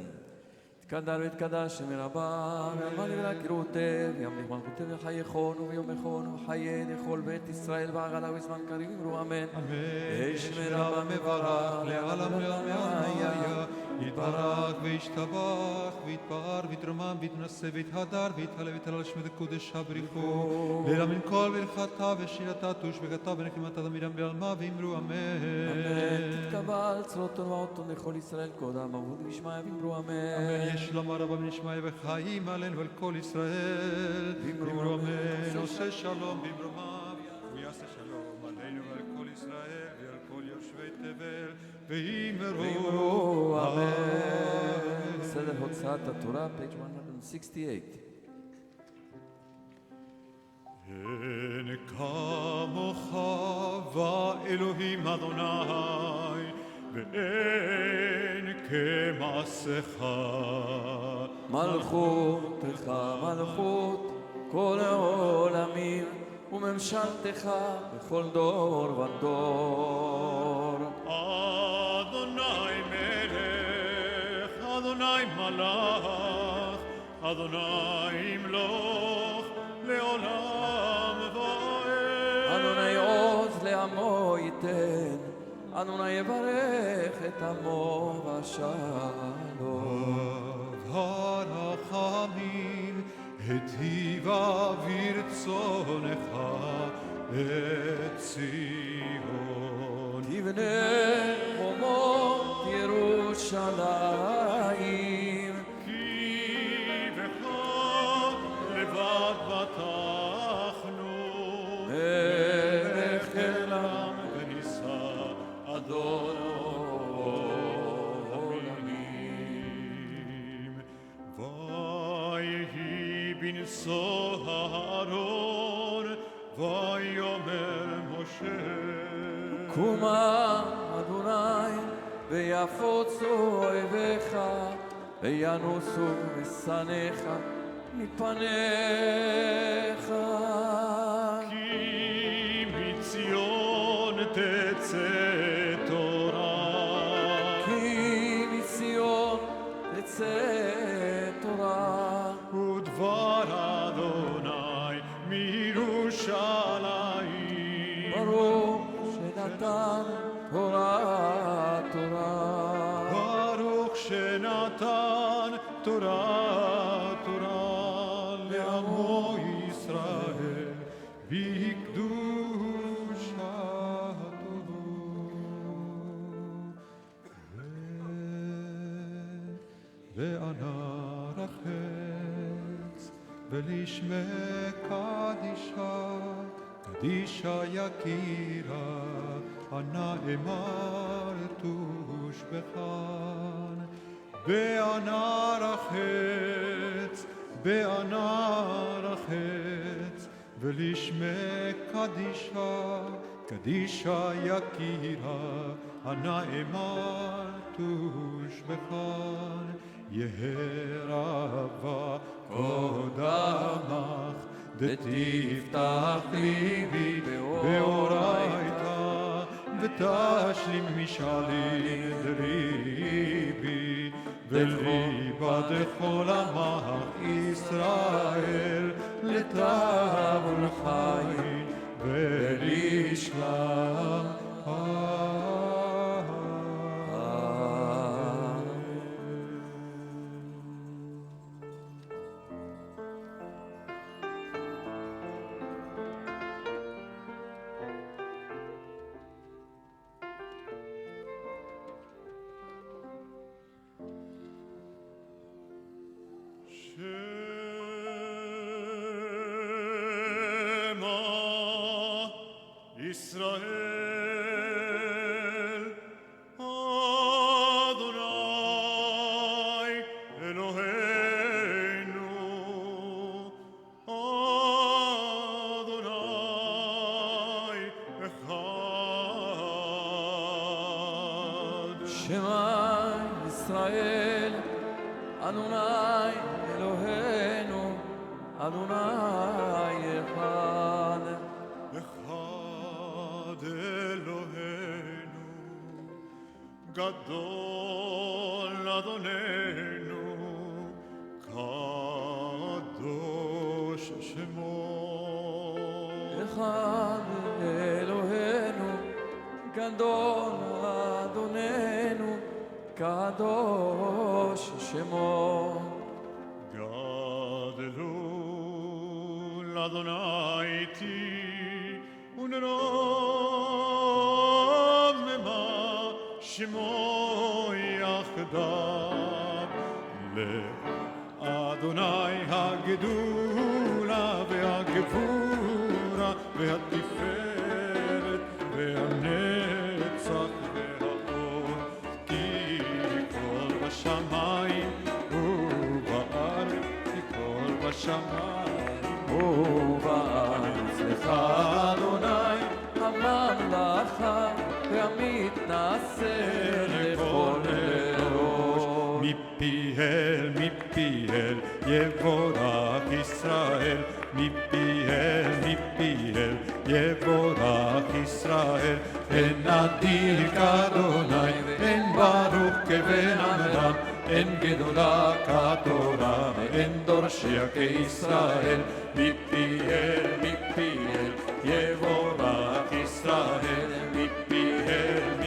תקדל ותקדש שם רבה, ואמר לי ולהכירותי, וימליך מלכותי וחייכון וביומכון וחיי לכל בית ישראל ועגלה וזמן קריב אמרו אמן. וישמר רבה מברך לעולם לעלמיה, יתברך וישתבח ויתפאר ויתרומם ויתנשא ויתהדר ויתהלל ויתהלל שמו הקודש הבריחו, לעילם מן כל ברכתה ושירתה תושבחתה ונחמתה תמידם בעלמה ואמרו אמן. תתקבל צלותון ועודתון לכל ישראל קודם אבוד וישמעיה ואמרו אמן. שלום רבה ונשמעיה וחיים עלינו ועל כל ישראל ואמרו אמן. עושה שלום במרומיו ויעשה שלום עלינו ועל כל ישראל ועל כל יושבי תבל ואמרו אמן. סדר הוצאת התורה, page 168. אין כמוך ואלוהים אדוני ואין כמעשיך. מלכותך מלכות כל העולמים וממשלתך בכל דור ודור. אדוני מלך, אדוני מלך, אדוני ימלוך לעולם ועד. אדוני עוז לעמו ייתן, אדוני יברך את עמו בשלום. הרחמים היטיבה ברצונך את ציון. תבנה חומות ירושלים, כי בך לבד בטחנו, החלה ונישא כיסו הארון, ויאמר משה. קומה אדוני, ויפוצו אויביך, וינוסו משנאיך מפניך. כי מציון תצא תורה. כי מציון תצא תורה. ודבר אדוני מירושלים. ברוך שנתן תורה תורה. ברוך שנתן תורה תורה לעמו ישראל בקדושתו. וענר החץ ולשמי קדישה, קדישה יקירה, ענה אמר תושבחן. בענר החץ, בענר החץ, ולשמי קדישה, קדישה יקירה, ענה אמר תושבחן. יהא רבה קודמך, דתפתח ליבי באורייתא, ותשלים משאלי דליבי, וליבה דכל עמך ישראל, לטב ולחיים ולשלום. ישראל, אדוני אלוהינו, אדוני אחד. שמע ישראל, אדוני אלוהינו, אדוני אחד. אחד אלוהינו, גדול אדוננו, קדוש שמו. אחד אלוהינו, גדול אדוננו, קדוש שמו. גדלו לאדוני איתי ונרוממה שמו יחדיו. לאדוני הגדולה והגבורה והתפארת והנצח והאור, כי כל בשמיים ובארץ, כי כל בשמיים ובארץ לך אדוני הממלכה והמתנשא לכל ראש. מפיהם יבורך ישראל, מפיהם יבורך ישראל. אין אדיר כאדוני, אין ברוך כבן עמרם, אין גדולה כתורה, אין דורשיה כישראל. מפיהם יבורך ישראל, מפיהם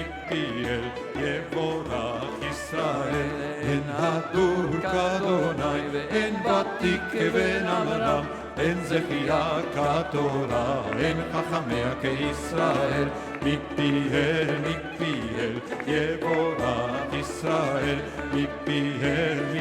יבורך ישראל. אין הדור כאדוני, אין ותיק כבן עמרם, אין זכייה כתורה, אין חכמיה כישראל. מפיהם יבורך ישראל, מפיהם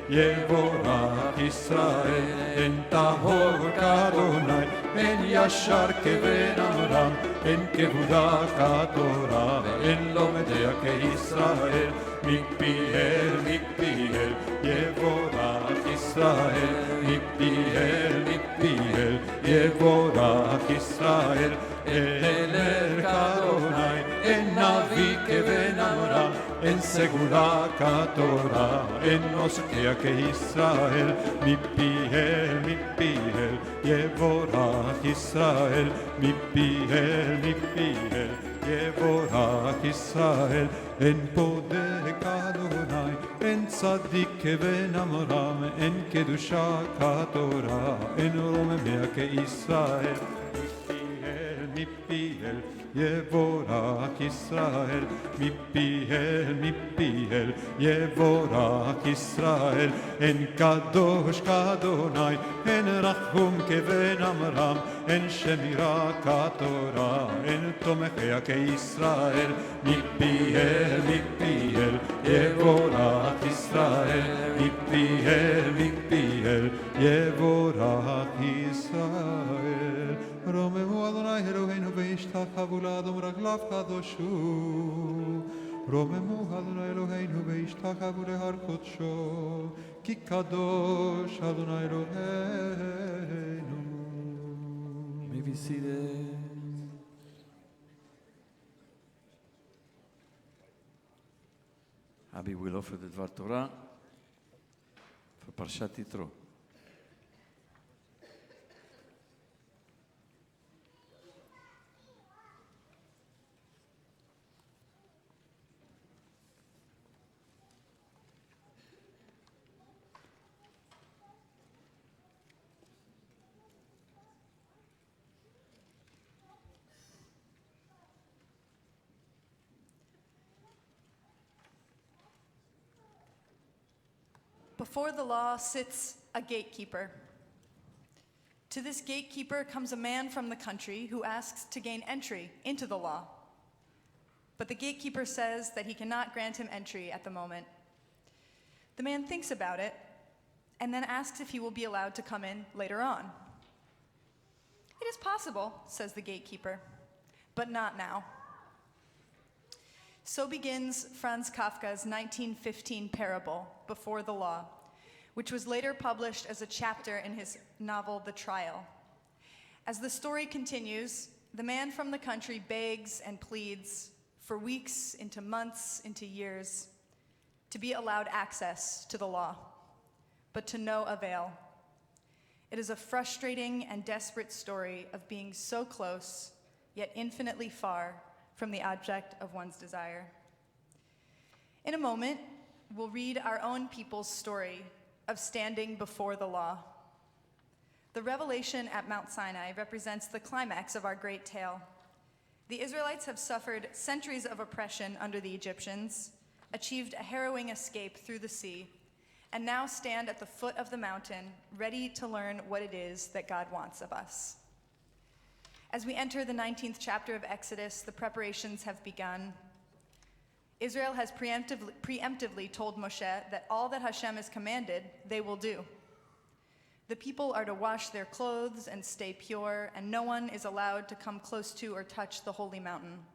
יבורך ישראל. אין טהור כאדוני, אין ישר כבן עמרם, אין כבודה כתורה, ואין לומדיה כישראל, מפיהם, מפיהם, יבורך ישראל, מפיהם, מפיהם, יבורך ישראל, אל כאדוני, אין נביא כבן אברהם, אין סגולה כתורה, אין נוסקיה כישראל, מפיהם, מפיהם, יבורך ישראל, מפיהם, מפיהם, יבורך ישראל, אין פודה כאדוני, אין צדיק כבן אברהם, אין קדושה כתורה, אין רוממיה כישראל, מפיהם, יבורך ישראל, מפיהם, מפיהם, יבורך ישראל, אין קדוש כאדוני, אין רחום כבן אברהם, אין שמירה כתורה, אין תומכיה כישראל, מפיהם, מפיהם, יבורך ישראל, מפיהם, מפיהם, יבורך ישראל. רוממו אדוני אלוהינו וישתחוו לאדום רגליו קדושו. רוממו אדוני אלוהינו וישתחוו להר קודשו, כי קדוש אדוני אלוהינו. May be seated. Rabbi will offer the Dvar Torah for Parshat Yitro. Before the law sits a gatekeeper. To this gatekeeper comes a man from the country who asks to gain entry into the law. But the gatekeeper says that he cannot grant him entry at the moment. The man thinks about it and then asks if he will be allowed to come in later on. It is possible, says the gatekeeper, but not now. So begins Franz Kafka's 1915 parable, Before the Law, which was later published as a chapter in his novel, The Trial. As the story continues, the man from the country begs and pleads for weeks, into months, into years, to be allowed access to the law, but to no avail. It is a frustrating and desperate story of being so close, yet infinitely far from the object of one's desire. In a moment, we'll read our own people's story of standing before the law. The revelation at Mount Sinai represents the climax of our great tale. The Israelites have suffered centuries of oppression under the Egyptians, achieved a harrowing escape through the sea, and now stand at the foot of the mountain, ready to learn what it is that God wants of us. As we enter the 19th chapter of Exodus, the preparations have begun. Israel has preemptively told Moshe that all that Hashem has commanded, they will do. The people are to wash their clothes and stay pure, and no one is allowed to come close to or touch the holy mountain.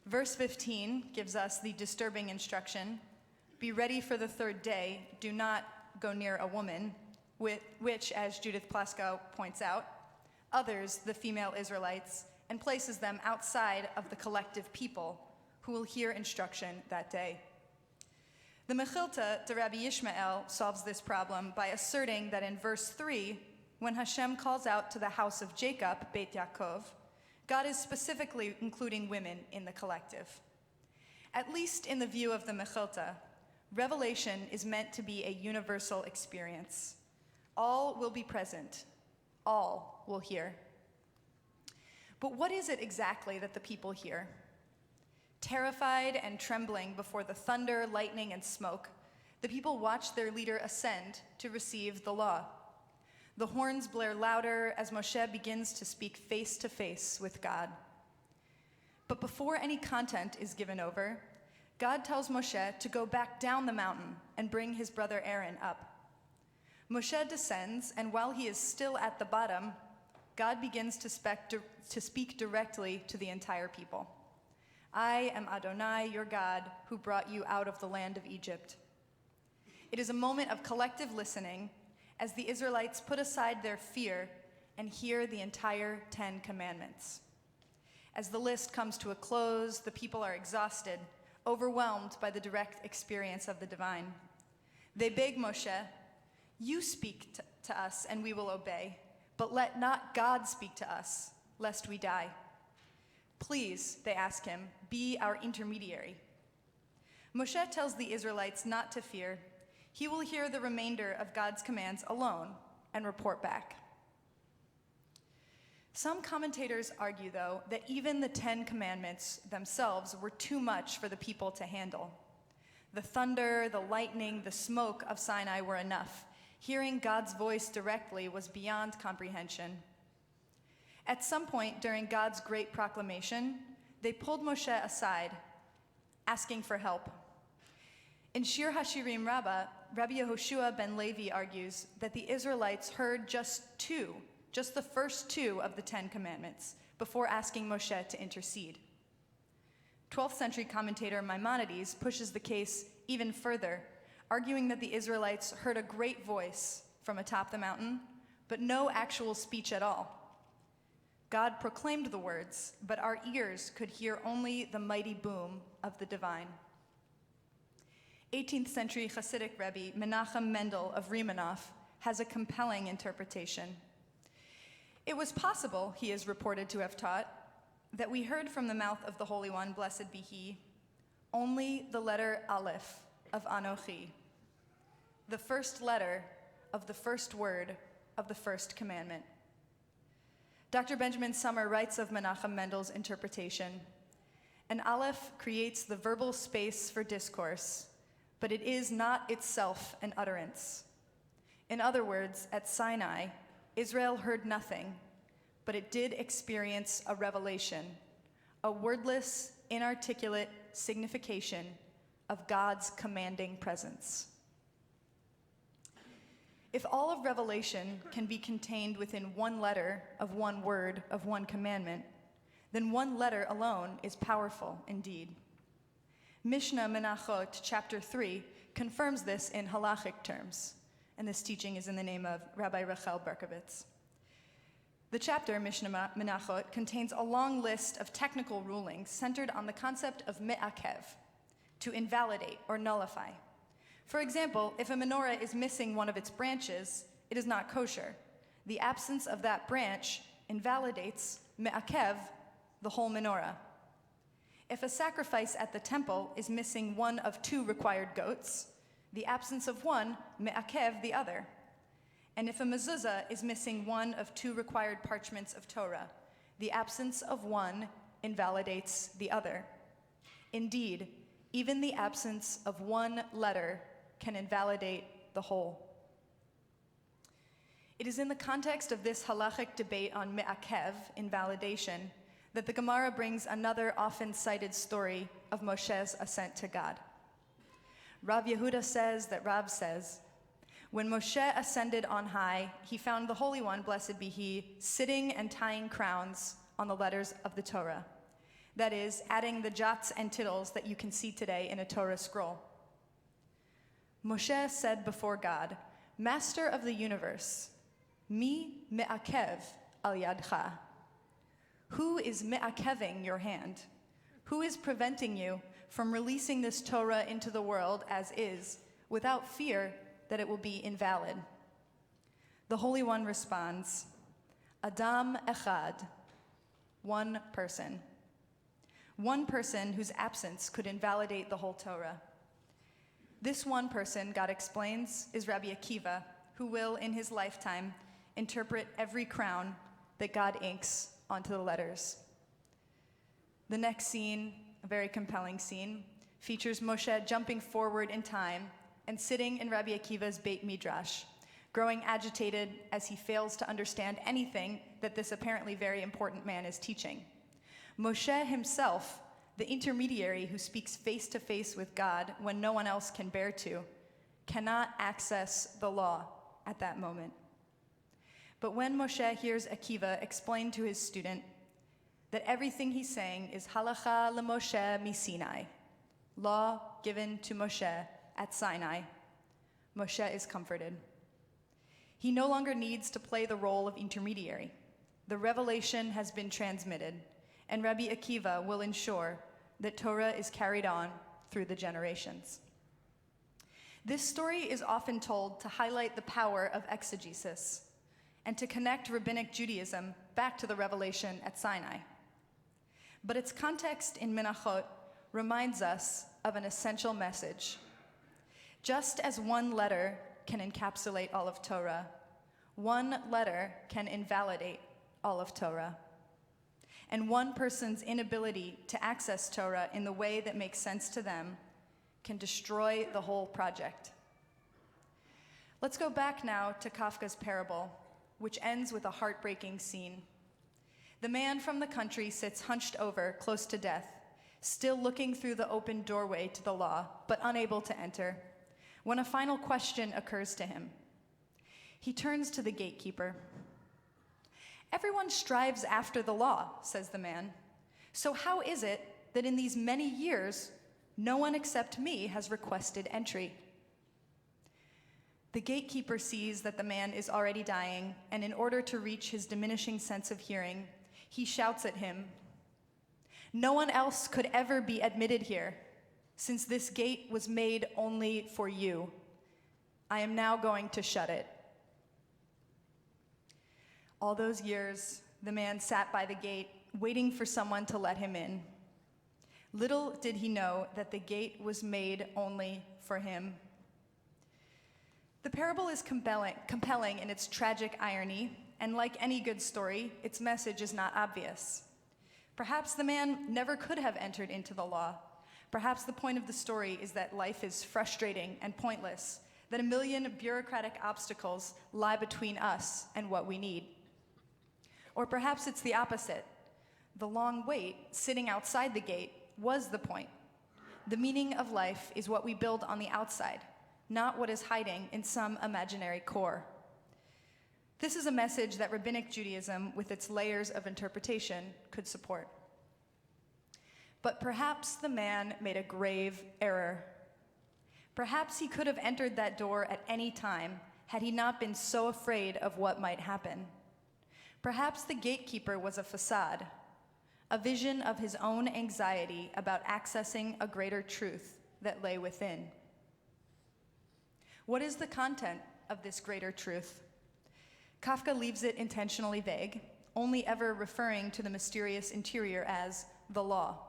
Verse 15 gives us the disturbing instruction, "Be ready for the third day, do not go near a woman," which, as Judith Plaskow points out, others, the female Israelites, and places them outside of the collective people who will hear instruction that day. The Mechilta to Rabbi Ishmael solves this problem by asserting that in verse 3, when Hashem calls out to the house of Jacob, Beit Yaakov, God is specifically including women in the collective. At least in the view of the Mechilta, revelation is meant to be a universal experience. All will be present. All will hear. But what is it exactly that the people hear? Terrified and trembling before the thunder, lightning, and smoke, the people watch their leader ascend to receive the law. The horns blare louder as Moshe begins to speak face to face with God. But before any content is given over, God tells Moshe to go back down the mountain and bring his brother Aaron up. Moshe descends, and while he is still at the bottom, God begins to speak directly to the entire people. I am Adonai, your God, who brought you out of the land of Egypt. It is a moment of collective listening as the Israelites put aside their fear and hear the entire 10 Commandments. As the list comes to a close, the people are exhausted, overwhelmed by the direct experience of the divine. They beg Moshe, "You speak to us and we will obey, but let not God speak to us, lest we die. Please," they ask him, "be our intermediary." Moshe tells the Israelites not to fear. He will hear the remainder of God's commands alone and report back. Some commentators argue, though, that even the 10 Commandments themselves were too much for the people to handle. The thunder, the lightning, the smoke of Sinai were enough. Hearing God's voice directly was beyond comprehension. At some point during God's great proclamation, they pulled Moshe aside, asking for help. In Shir HaShirim Rabbah, Rabbi Yehoshua ben Levi argues that the Israelites heard just the first 2 of the 10 Commandments, before asking Moshe to intercede. 12th century commentator Maimonides pushes the case even further, arguing that the Israelites heard a great voice from atop the mountain, but no actual speech at all. God proclaimed the words, but our ears could hear only the mighty boom of the divine. 18th century Hasidic Rebbe Menachem Mendel of Rimanov has a compelling interpretation. It was possible, he is reported to have taught, that we heard from the mouth of the Holy One, blessed be he, only the letter Aleph of Anochi, the first letter of the first word of the first commandment. Dr. Benjamin Sommer writes of Menachem Mendel's interpretation, "An Aleph creates the verbal space for discourse, but it is not itself an utterance. In other words, at Sinai, Israel heard nothing, but it did experience a revelation, a wordless, inarticulate signification of God's commanding presence." If all of Revelation can be contained within one letter of one word of one commandment, then one letter alone is powerful indeed. Mishnah Menachot, chapter 3, confirms this in halachic terms, and this teaching is in the name of Rabbi Rachel Berkovitz. The chapter, Mishnah Menachot, contains a long list of technical rulings centered on the concept of me'akev, to invalidate or nullify. For example, if a menorah is missing one of its branches, it is not kosher. The absence of that branch invalidates me'akev, the whole menorah. If a sacrifice at the temple is missing one of 2 required goats, the absence of one me'akev the other. And if a mezuzah is missing one of 2 required parchments of Torah, the absence of one invalidates the other. Indeed, even the absence of one letter can invalidate the whole. It is in the context of this halachic debate on me'akev, invalidation, that the Gemara brings another often cited story of Moshe's ascent to God. Rav Yehuda says that Rab says, "When Moshe ascended on high, he found the Holy One, blessed be he, sitting and tying crowns on the letters of the Torah. That is, adding the jots and tittles that you can see today in a Torah scroll. Moshe said before God, 'Master of the universe, mi me'akev al yadcha.' Who is me'akeving your hand? Who is preventing you from releasing this Torah into the world as is, without fear that it will be invalid?" The Holy One responds, "Adam echad," one person. One person whose absence could invalidate the whole Torah. This one person, God explains, is Rabbi Akiva, who will, in his lifetime, interpret every crown that God inks onto the letters. The next scene, a very compelling scene, features Moshe jumping forward in time and sitting in Rabbi Akiva's Beit Midrash, growing agitated as he fails to understand anything that this apparently very important man is teaching. Moshe himself, the intermediary who speaks face to face with God when no one else can bear to, cannot access the law at that moment. But when Moshe hears Akiva explain to his student that everything he's saying is halacha leMoshe miSinai, law given to Moshe at Sinai, Moshe is comforted. He no longer needs to play the role of intermediary. The revelation has been transmitted, and Rabbi Akiva will ensure that Torah is carried on through the generations. This story is often told to highlight the power of exegesis and to connect rabbinic Judaism back to the revelation at Sinai. But its context in Menachot reminds us of an essential message. Just as one letter can encapsulate all of Torah, one letter can invalidate all of Torah. And one person's inability to access Torah in the way that makes sense to them can destroy the whole project. Let's go back now to Kafka's parable, which ends with a heartbreaking scene. The man from the country sits hunched over, close to death, still looking through the open doorway to the law, but unable to enter, when a final question occurs to him. He turns to the gatekeeper. "Everyone strives after the law," says the man. "So how is it that in these many years, no one except me has requested entry?" The gatekeeper sees that the man is already dying, and in order to reach his diminishing sense of hearing, he shouts at him, "No one else could ever be admitted here, since this gate was made only for you. I am now going to shut it." All those years, the man sat by the gate, waiting for someone to let him in. Little did he know that the gate was made only for him. The parable is compelling in its tragic irony, and like any good story, its message is not obvious. Perhaps the man never could have entered into the law. Perhaps the point of the story is that life is frustrating and pointless, that a million bureaucratic obstacles lie between us and what we need. Or perhaps it's the opposite. The long wait, sitting outside the gate, was the point. The meaning of life is what we build on the outside, not what is hiding in some imaginary core. This is a message that rabbinic Judaism, with its layers of interpretation, could support. But perhaps the man made a grave error. Perhaps he could have entered that door at any time had he not been so afraid of what might happen. Perhaps the gatekeeper was a facade, a vision of his own anxiety about accessing a greater truth that lay within. What is the content of this greater truth? Kafka leaves it intentionally vague, only ever referring to the mysterious interior as the law.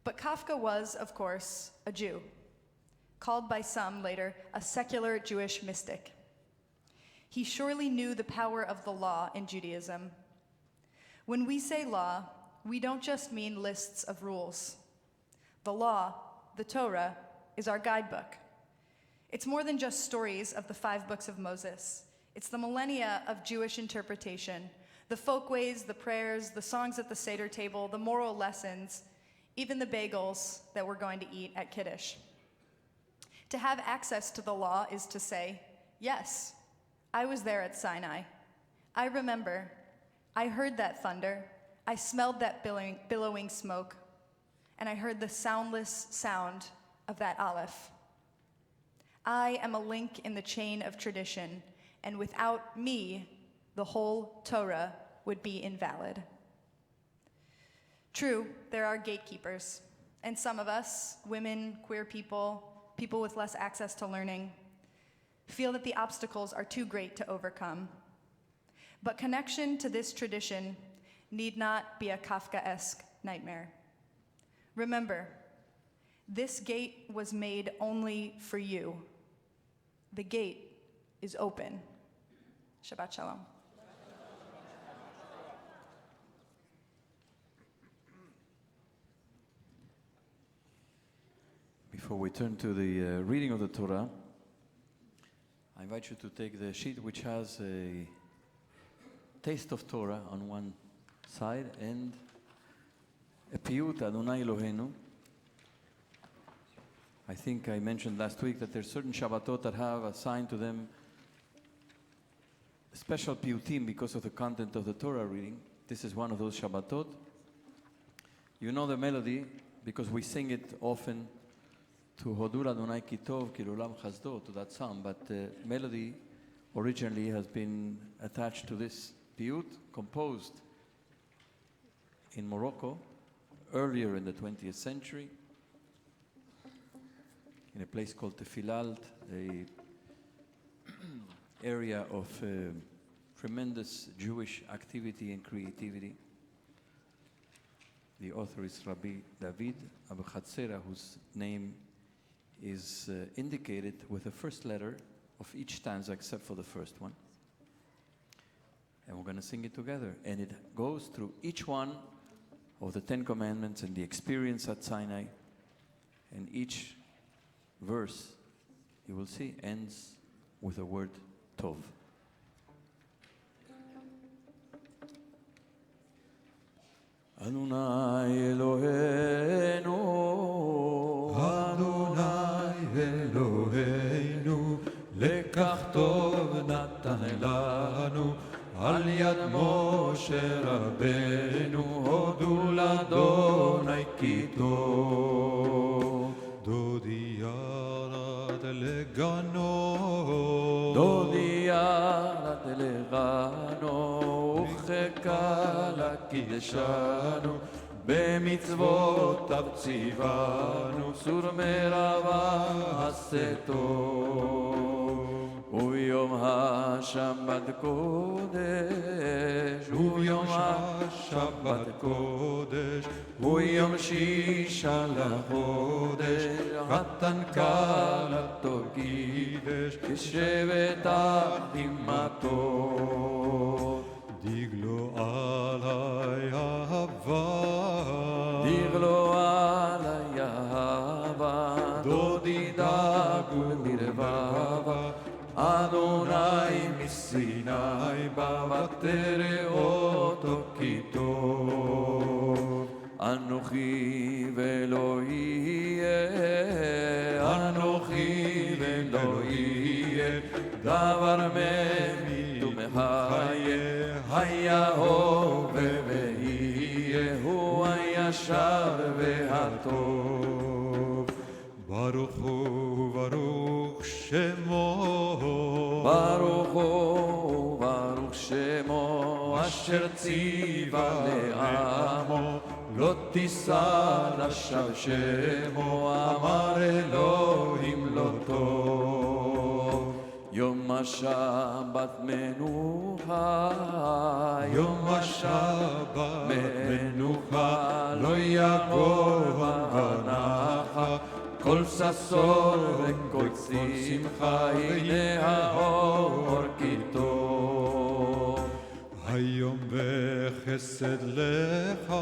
But Kafka was, of course, a Jew, called by some later a secular Jewish mystic. He surely knew the power of the law in Judaism. When we say law, we don't just mean lists of rules. The law, the Torah, is our guidebook. It's more than just stories of the 5 books of Moses. It's the millennia of Jewish interpretation, the folkways, the prayers, the songs at the Seder table, the moral lessons, even the bagels that we're going to eat at Kiddush. To have access to the law is to say, yes, I was there at Sinai. I remember. I heard that thunder. I smelled that billowing smoke. And I heard the soundless sound of that aleph. I am a link in the chain of tradition, and without me, the whole Torah would be invalid. True, there are gatekeepers, and some of us, women, queer people, people with less access to learning, feel that the obstacles are too great to overcome. But connection to this tradition need not be a Kafkaesque nightmare. Remember, this gate was made only for you. The gate is open. Shabbat Shalom. Before we turn to the reading of the Torah, I invite you to take the sheet which has a taste of Torah on one side and a piyut Adonai Eloheinu. I think I mentioned last week that there's certain Shabbatot that have assigned to them special piyutim because of the content of the Torah reading. This is one of those Shabbatot. You know the melody because we sing it often to Hodur Adonai Kitov Ki L'olam Chasdo, to that psalm, but the melody originally has been attached to this piyut, composed in Morocco earlier in the 20th century in a place called Tefilalt, a area of tremendous Jewish activity and creativity. The author is Rabbi David Abu Chatzera, whose name is indicated with the first letter of each stanza except for the first one. And we're going to sing it together. And it goes through each one of the 10 Commandments and the experience at Sinai. And each verse, you will see, ends with the word Tov. Adonai Eloheinu, Adonai Eloheinu, lekach tov natan lanu, al yad Moshe Rabbeinu, hodu l'Adonai ki tov. Dodi yarat legano, Dodi yarat legano, ucheka l'kideshanu, במצוותיו ציוונו, סור מרבה עשה טוב. וביום השבת קודש, וביום השבת קודש, וביום שישה לחודש, חתן כלתו קידש, כשבט אחים-תו. דיגלו עלי אהבה, דיגלו עלי אהבה, דודי דאגו מרבבה, אדוני מסיני בא ותראה אותו כי טוב. אנוכי ולא יהיה, אנוכי ולא יהיה, דבר ממית ומחיה, היה הווה ויהיה, הוא הישר והטוב. ברוך הוא ברוך שמו, ברוך הוא ברוך שמו, אשר ציווה לעמו, לא תישא לשווא שמו, אמר אלוהים לא טוב. יום השבת מנוחה, יום השבת מנוחה, לא יגור ונחה, כל ששון וכל שמחה, הנה האור כי טוב. היום בחסד לך,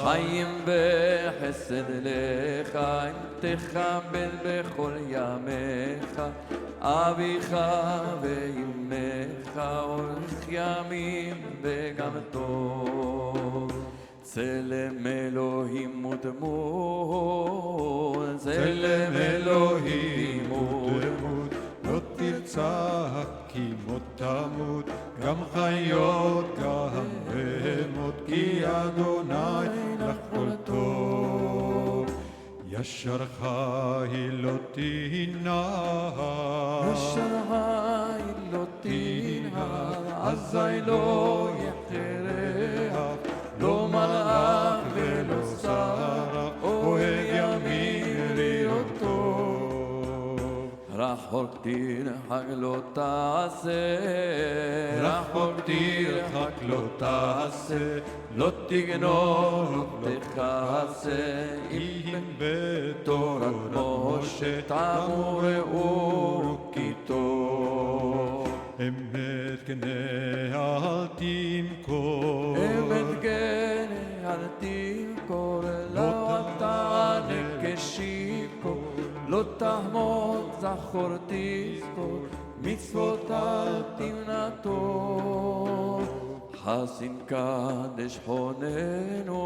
חיים בחסד לך, אם תכבד בכל ימיך, אביך ואמך, אורך ימים וגם טוב. צלם אלוהים ודמות, צלם אלוהים ודמות, לא תרצח כי מות תמות, גם חיות גם בהמות, כי אדוני לך כל טוב. ישר חי לא תנח, ישר חי לא תנח, אזי לא יחרח, לא מלאך ולא שרה, אוהב ימים להיות טוב. רחוק תרחק לא תעשה, רחוק תרחק לא תעשה, לא תגנוב תכסה, אם בתורת משה תעמו ראו כי טוב. אמת גנה אל תמכור, אמת גנה אל תמכור, לא תענה כשיכור, לא תחמוד זכור תזכור, מצוות אל תמנע טוב. חסין קדש חוננו,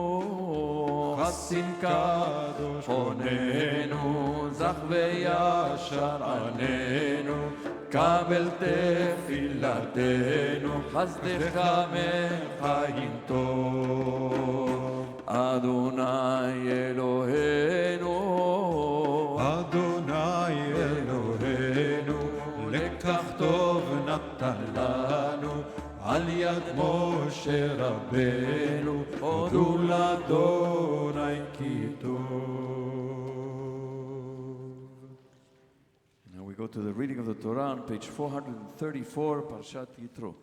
חסין קדש חוננו, זך וישר עננו, קבל תפילתנו, חסדך מחיים טוב. אדוני אלוהינו, אדוני אלוהינו, לקח טוב נתן לנו, על יד משה רבנו, הודו לאדוני כי טוב. Now we go to the reading of the Torah on page 434, Parshat Yitro.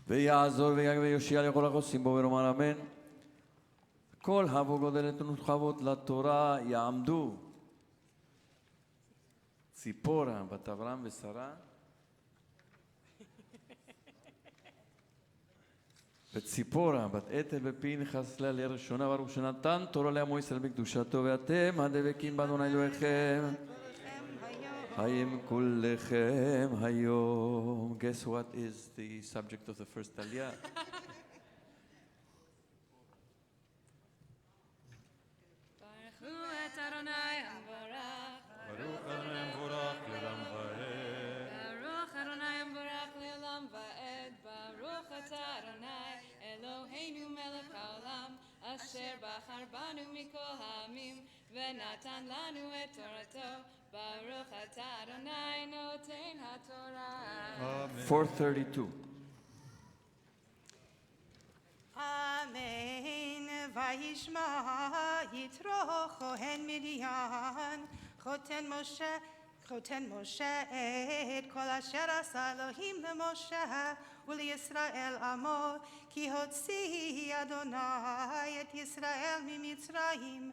ויעזור ויגע ויושיע לכל החוסים בו ולומר אמן. כל הבו גודל נתונות חוות לתורה יעמדו ציפורה בת אברהם ושרה וציפורה בת אתל ופנחס לעלייה ראשונה ברוך שנתן תורה לעמו ישראל בקדושתו ואתם הדבקים באדוני אלוהיכם Hayim kullechem hayom. Guess what is the subject of the first aliyah? Baruch Adonai Amvarach. Baruch Adonai Amvarach le'olam va'ed. Baruch Adonai Amvarach le'olam va'ed. Baruch Adonai Eloheinu melech haolam asher bachar banu mikol ha'amim v'natan lanu et torato. Baruch Adonai noten haTorah. 432. Amen. Vayishma Yitro Kohen Midian Choten Moshe et kol asher asa Elohim leMoshe uLYisrael amo ki hotzi Adonai et Yisrael mimitzrayim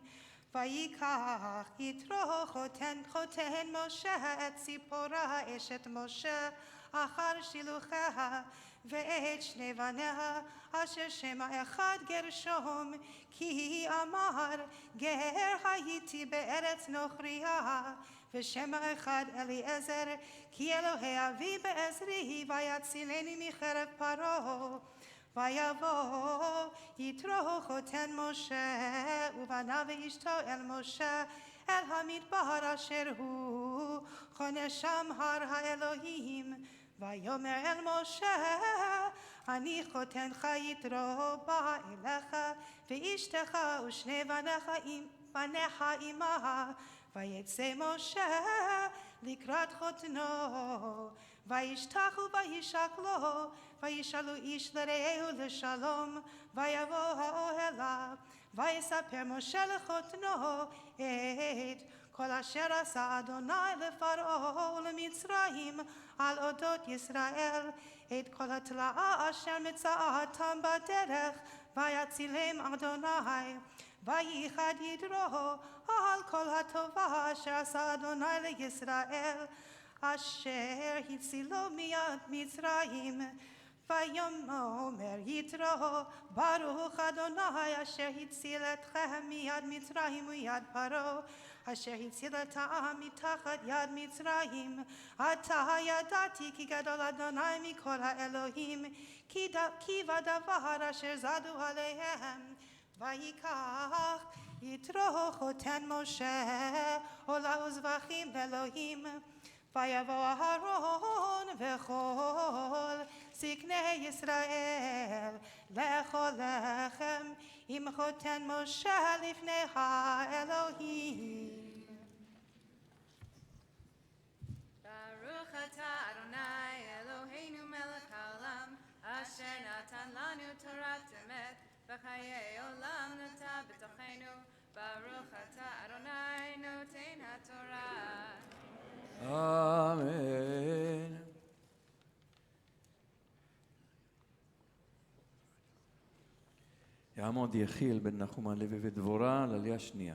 Vayikach Yitro Choten Moshe et Tzipora eshet Moshe achar shilucheha ואת שני בניה אשר שמה אחד גרשום כי אמר גר הייתי בארץ נוכריה ושמה אחד אליעזר כי אלוהי אבי בעזרי ויצילני מחרב פרעה ויבוא יתרו חותן משה ובנה ואשתו אל משה אל המדבר אשר הוא חונה שם הר האלוהים ויאמר אל משה אני חותנך יתרו בא אליך ואשתך ושני בניך עמה ויצא משה לקראת חותנו וישתחו וישקלו וישאלו איש לרעהו לשלום ויבוא האוהלה ויספר משה לחותנו את כל אשר עשה אדוני לפרעה ולמצרים על אודות ישראל את כל התלאה אשר מצאתם בדרך ויצילם אדוני וייחד ידרו על כל הטובה אשר עשה אדוני לישראל אשר הצילו מיד מצרים ויאמר יתרו ברוך אדוני אשר הציל אתכם מיד מצרים ויד פרעה אשר הציל את העם מתחת יד מצרים עתה ידעתי כי גדול אדוני מכל האלוהים כי בדבר אשר זדו עליהם ויקח יתרו חותן משה עולה וזבחים לאלוהים ויבוא אהרון וכל זקני ישראל לאכול לחם עם חותן משה לפני האלוהים. Baruch atah Adonai Eloheinu melech haolam asher natan lanu Torat emet v'chayei olam nata b'tochenu Baruch atah Adonai noten haTorah. Amen. יעמוד יחיאל בן נחום הלוי ודבורה לעלייה שנייה.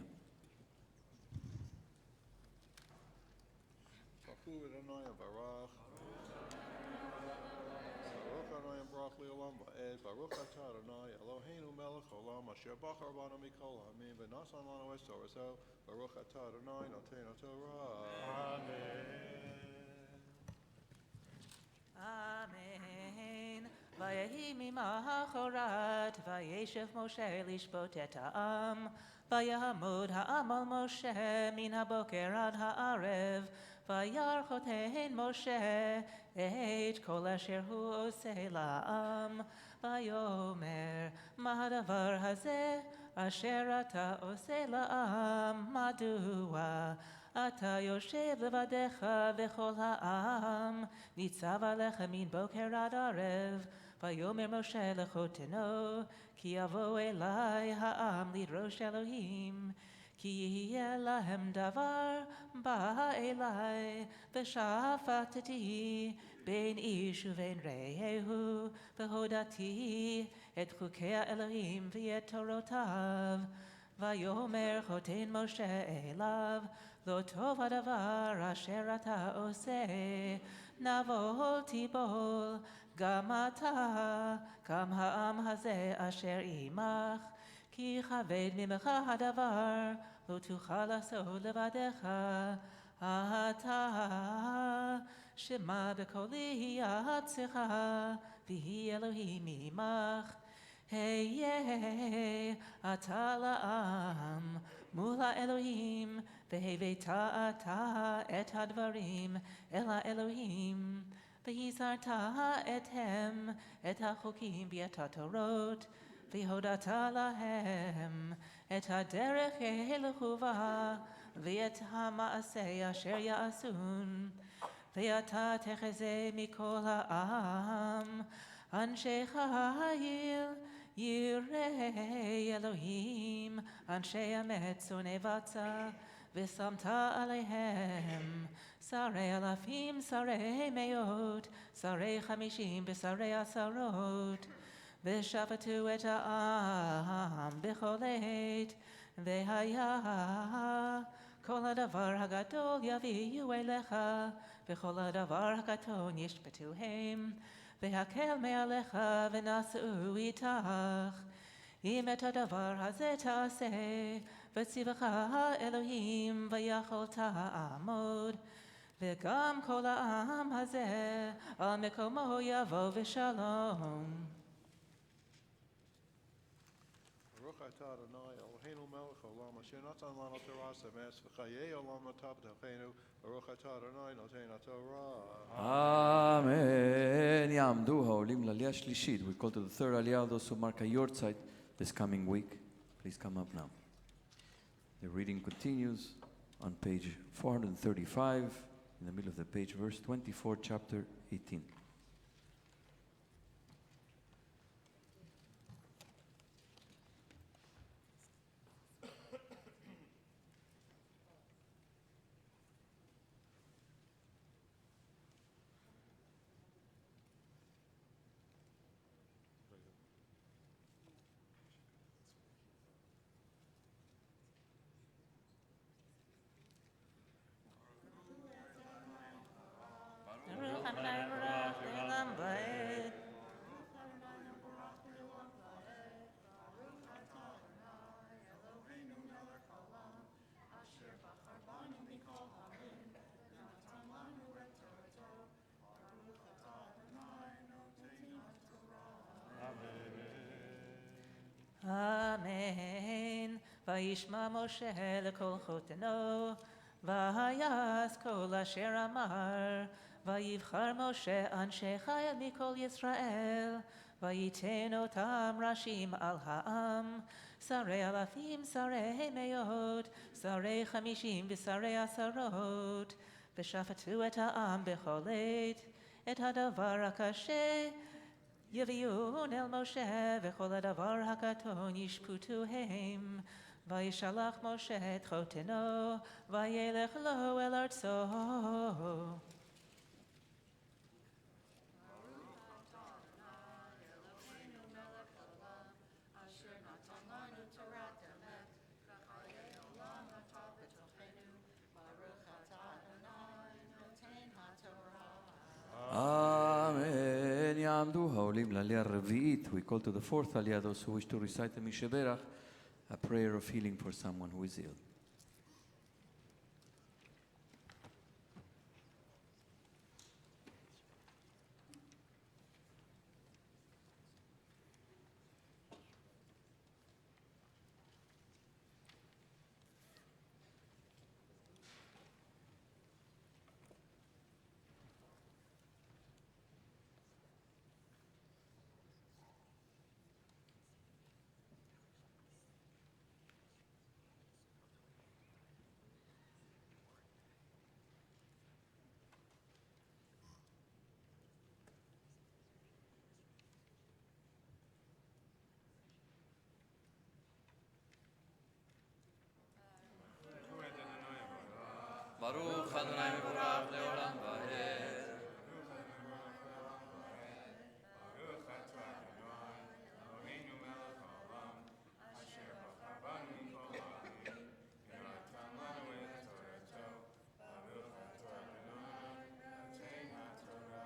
olam va'ed. Baruch atah Adonai Eloheinu melech olam asher bachar banu mikol ha'amim v'nasan lanu es Toraso. Baruch atah Adonai noten Torah. Amen. Vayehi mimachorat, vayeshev Moshe lishbot et ha'am, vayamod ha'am al Moshe min haboker ad ha'arev, vayarchoten Moshe et kol asher hu oseh la'am, vayomer ma hadavar hazeh asher ata oseh la'am, madua אתה יושב לבדך וכל העם ניצב עליך מן בוקר עד ערב ויאמר משה לחותנו כי יבוא אלי העם לדרוש אלוהים כי יהיה להם דבר בא אלי ושפטתי בין איש ובין רעהו והודעתי את חוקי האלוהים ואת תורותיו ויאמר חותן משה אליו לא טוב הדבר אשר אתה עושה, נבול תיבול, גם אתה, גם העם הזה אשר עמך, כי כבד ממך הדבר, לא תוכל לעשות לבדך. אתה שמע בקולי יעצך, ויהי אלוהים עמך. היה אתה לעם מול האלוהים, והבאת אתה את הדברים אל האלוהים, והזהרת אתם את החוקים ואת התורות, והודעת להם את הדרך ילכו בה, ואת המעשה אשר יעשון. ואתה תחזה מכל העם, אנשי חיל, יראי אלוהים, אנשי אמת שונאי בצע, ושמת עליהם שרי אלפים, שרי מאות, שרי 50 ושרי 10, ושפטו את העם בכל עת, והיה כל הדבר הגדול יביאו אליך, וכל הדבר הקטון ישפטוהם, והקל מעליך ונשאו איתך. אם את הדבר הזה תעשה, וציווך אלוהים ויכולת לעמוד, וגם כל העם הזה על מקומו יבוא בשלום. ברוך אתה אדוני אלוהינו מלך העולם אשר נתן לנו תורה אמת וחיי עולם נטע בתוכנו. ברוך אתה אדוני נותן התורה. Amen. יעמדו העולים לעלייה שלישית. We call to the third עלייה, those who mark a yortzeit this coming week. Please come up now. The reading continues on page 435, in the middle of the page, verse 24, chapter 18. אמן. וישמע משה לכל חותנו, ויעש כל אשר אמר, ויבחר משה אנשי חיל מכל ישראל, וייתן אותם ראשים על העם, שרי אלפים, שרי מאות, שרי 50 ושרי 10, ושפטו את העם בכל עת, את הדבר הקשה יביאון אל משה, וכל הדבר הקטון ישפטוהם. וישלח משה את חותנו, וילך לו אל ארצו. Amen. יעמדו העולים עולים לעלייה הרביעית, we call to the fourth עלייה, those who wish to recite the משברח, a prayer of healing for someone who is ill. ברוך אדוני מבורך לעולם ועד. ברוך אתה אדוני, אלוהינו מלך העולם, אשר בחר בנו מכל העמים, ונתן לנו את תורתו. ברוך אתה אדוני, נותן התורה.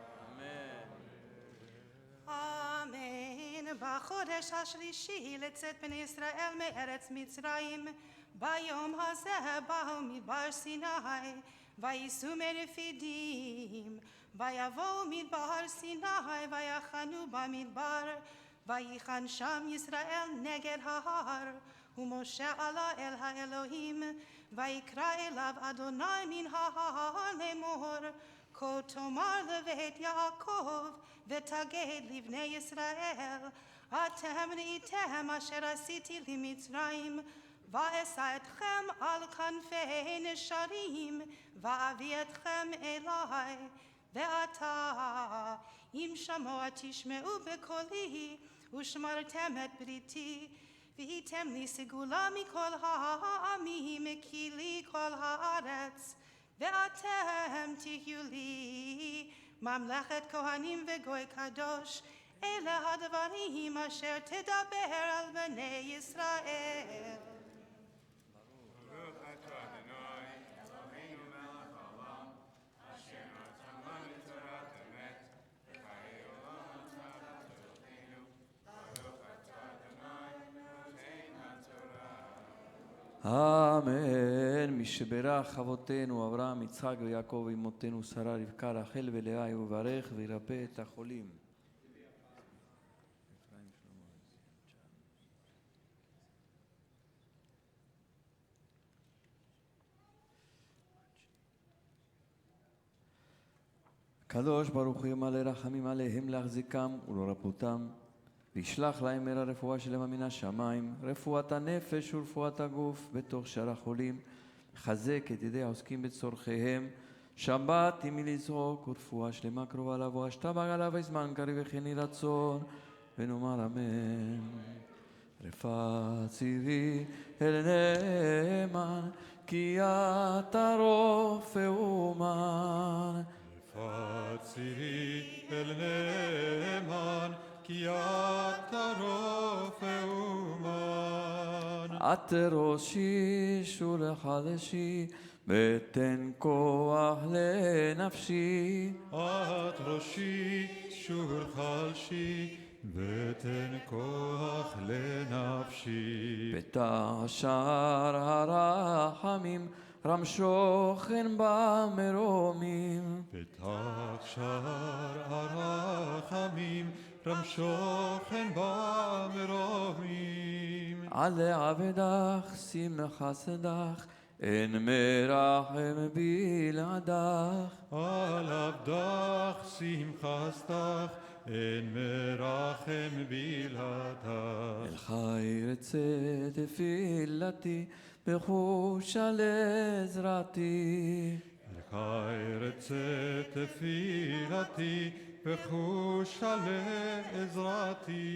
אמן. בחודש השלישי לצאת בני ישראל מארץ מצרים, ביום הזה באו מדבר סיני, וייסעו מרפידים, ויבואו מדבר סיני, ויחנו במדבר, ויחן שם ישראל נגד ההר, ומשה עלה אל האלוהים, ויקרא אליו אדוני מן ההר לאמור, כה תאמר לבית יעקב, ותגד לבני ישראל, אתם ראיתם אשר עשיתי למצרים, ואשא אתכם על כנפי נשרים, ואביא אתכם אליי. ועתה, אם שמוע תשמעו בקולי, ושמרתם את בריתי, והייתם לי סגולה מכל העמים, כי לי כל הארץ, ואתם תהיו לי ממלכת כהנים וגוי קדוש. אלה הדברים אשר תדבר על בני ישראל. ברוך אתה אדוני, אלוהינו מלך העולם, אשר נתן לנו תורת אמת, וחיי עולם נתן בתוכנו. ברוך אתה אדוני, נותן התורה. אמן. משברך אבותינו אברהם, יצחק ויעקב אמותינו שרה רבקה רחל ולאה יברך וירפא את החולים. קדוש ברוך הוא ימלא רחמים עליהם להחזיקם ולרפאותם, וישלח להם מהרה רפואה שלמה מן השמיים, רפואת הנפש ורפואת הגוף בתוך שאר החולים. חזק את ידי העוסקים בצורכיהם, שבת עם לזרוק ורפואה שלמה קרובה לבוא, השתבח עליו הזמן קריב וכן יהי רצון, ונאמר אמן. רפא צירי אל נאמן, כי אתה רופא אומן. צירי אל נאמן, כי אתה רופא אומן. את ראשי שולח לחלשי, ותן כוח לנפשי. את ראשי שור חלשי, ותן כוח לנפשי. פתח שער הרחמים, רמשו חן במרומים. פתח שער הרחמים, רמשו חן במרומים. עלי עבדך שמחה שדך, אין מרחם בלעדך. על עבדך שמחה שדך, אין מרחם בלעדך. אל חי רצה תפילתי, בחושה לעזרתי. אל חי רצה תפילתי, בחושה לעזרתי.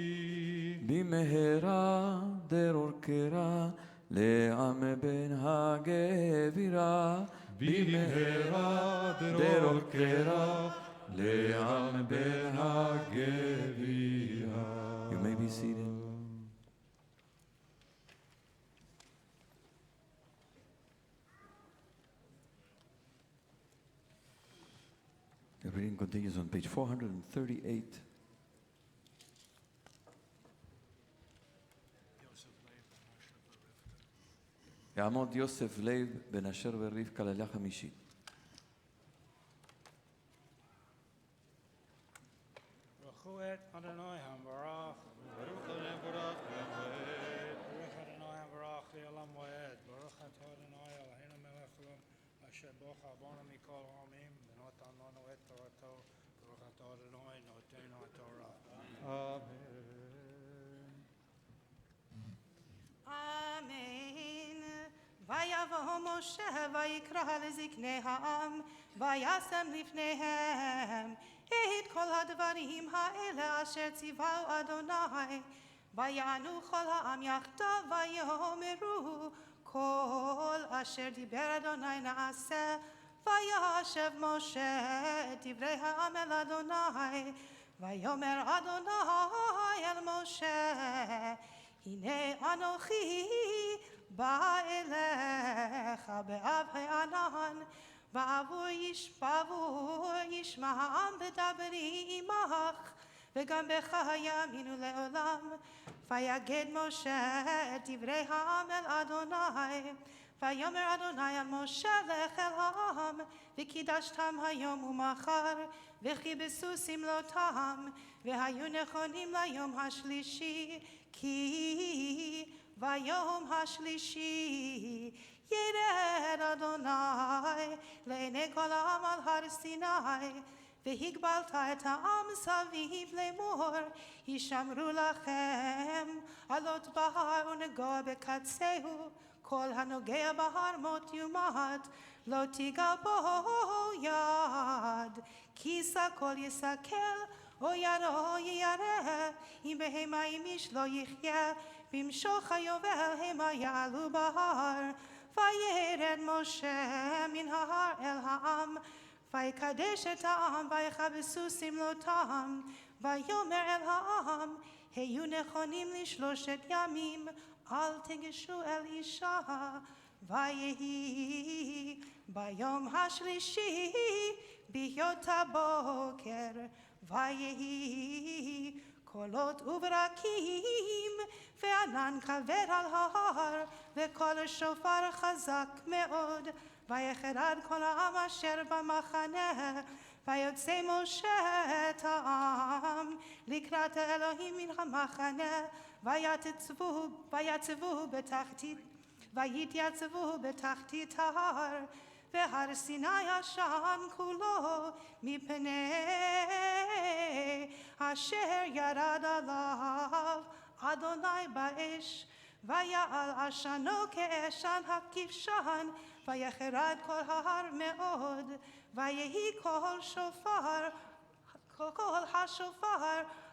במהרה דרור קרא, לעם בן הגבירה. במהרה דרור קרא, לעם בן הגבירה. You may be seated. The reading continues on page 438. יעמוד יוסף לייב בן אשר ורבקה לילה חמישי. ברכו את אדוני המברך. ברוך אדוני המבורך לעולם ברוך אדוני המברך לעולם ועד. ברוך אתה אדוני אלוהינו מלך העולם אשר ברוך הבנו מכל העמים ונתן לנו את תורתו. ברוך אתה אדוני נותן התורה. אמן. אמן. ויבוא משה ויקרא לזקני העם וישם לפניהם את כל הדברים האלה אשר ציווהו אדוני ויענו כל העם יחדיו ויאמרו כל אשר דיבר אדוני נעשה וישב משה את דברי העם אל אדוני ויאמר אדוני אל משה הנה אנוכי בא אליך באב הענן בעבור ישמע העם ודברי עמך וגם בך יאמינו לעולם ויגד משה את דברי העם אל אדוני ויאמר אדוני אל משה לך אל העם וקידשתם היום ומחר וכיבסו סמלותם והיו נכונים ליום השלישי כי ביום השלישי ירד אדוני לעיני כל העם על הר סיני והגבלת את העם סביב לאמור הישמרו לכם עלות בהר ונגוע בקצהו כל הנוגע בהר מות יומת לא תיגע בו יד כיסה כל יסכל או ידו ירא אם בהמה אם איש לא יחיה במשוך היובל המה יעלו בהר וירד משה מן ההר אל העם ויקדש את העם ויכבסו סמלותם ויאמר אל העם היו נכונים לשלושת ימים אל תיגשו אל אישה ויהי ביום השלישי בהיות הבוקר ויהי קולות וברקים וענן כבד על ההר וקול שופר חזק מאוד ויחרד כל העם אשר במחנה ויוצא משה את העם לקראת אלוהים מן המחנה ויתייצבו בתחתית ההר והר סיני עשן כולו מפני אשר ירד עליו אדוני באש ויעל עשנו כאשן הכבשן ויחרד כל ההר מאוד ויהי קול השופר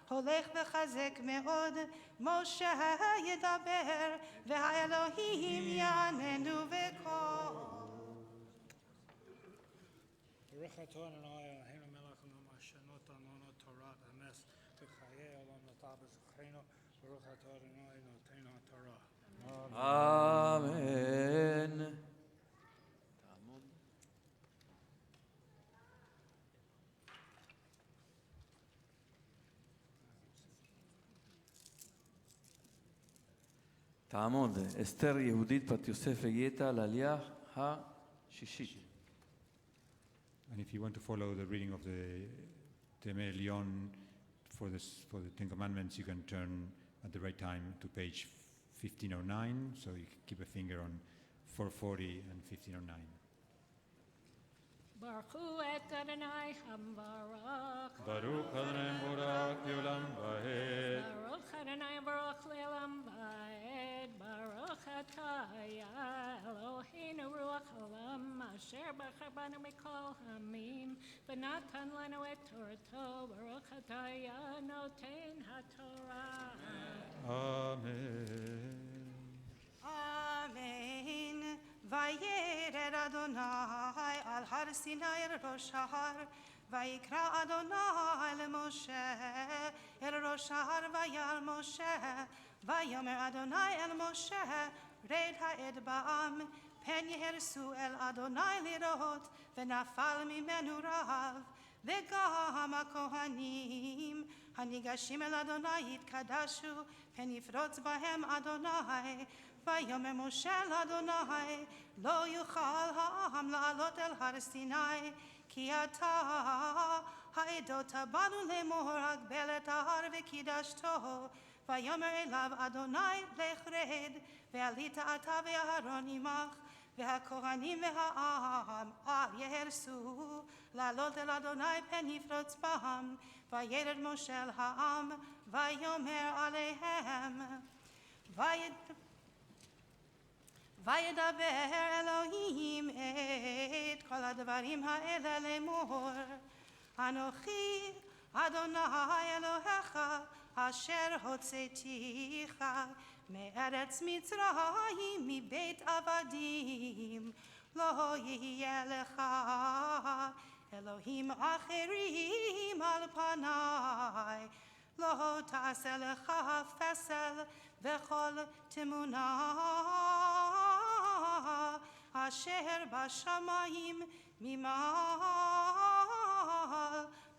הולך וחזק מאוד משה ידבר והאלוהים יעננו בקול ברוך אתה אדוני אלוהינו מלך העולם אשר נתן לנו תורת אמת וחיי עולם נטע בזכרנו ברוך אתה אדוני נותן התורה. אמן. תעמוד. אסתר יהודית בת יוסף הגתה לעלייה השישית. And if you want to follow the reading of the Temeh Leon for the Ten Commandments, you can turn at the right time to page 1509. So you keep a finger on 440 and 1509. ברכו את אדוני המברך. Baruch Adonai Borach Leolam Vaed. ברוך אדוני המברך לעולם ועד. ברוך אתה יא אלוהינו רוח העולם אשר בחר בנו מכל העמים ונתן לנו את תורתו. ברוך אתה יא נותן התורה. Amen. אמן. וירד אדוני על הר סיני אל ראש ההר ויקרא אדוני למשה אל ראש ההר ויעל משה ויאמר אדוני אל משה רד העד בעם פן יהרסו אל אדוני לראות ונפל ממנו רעב וגם הכהנים הניגשים אל אדוני יתקדשו פן יפרוץ בהם אדוני ויאמר משה לאדוני, לא יוכל העם לעלות אל הר סיני, כי אתה העדות בנו לאמור, הגבל את ההר וקידשתו. ויאמר אליו אדוני, לך רד, ועלית אתה ואהרון עמך, והכהנים והעם אל יהרסו לעלות אל אדוני פן יפרוץ בם. וירד משה אל העם, ויאמר עליהם, וידבר אלוהים את כל הדברים האלה לאמור, אנוכי אדוני אלוהיך אשר הוצאתיך מארץ מצרים מבית עבדים, לא יהיה לך אלוהים אחרים על פניי, לא תעשה לך פסל וכל תמונה אשר בשמיים ממעל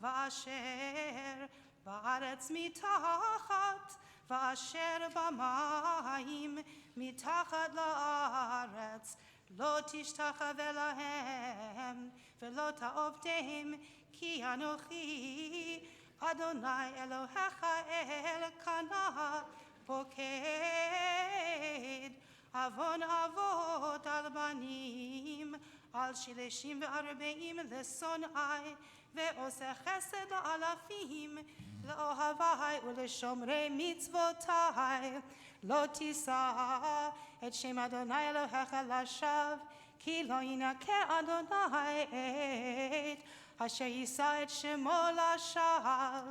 ואשר בארץ מתחת ואשר במים מתחת לארץ. לא תשתחווה להם ולא תעבדם, כי אנוכי אדוני אלוהיך אלקנה פוקד עוון אבות על בנים, על 40 לשונאי, ועושה חסד לאלפים, לאוהבי ולשומרי מצוותי. לא תישא את שם אדוני אלוהיך לשווא, כי לא ינקה אדוני את אשר יישא את שמו לשווא.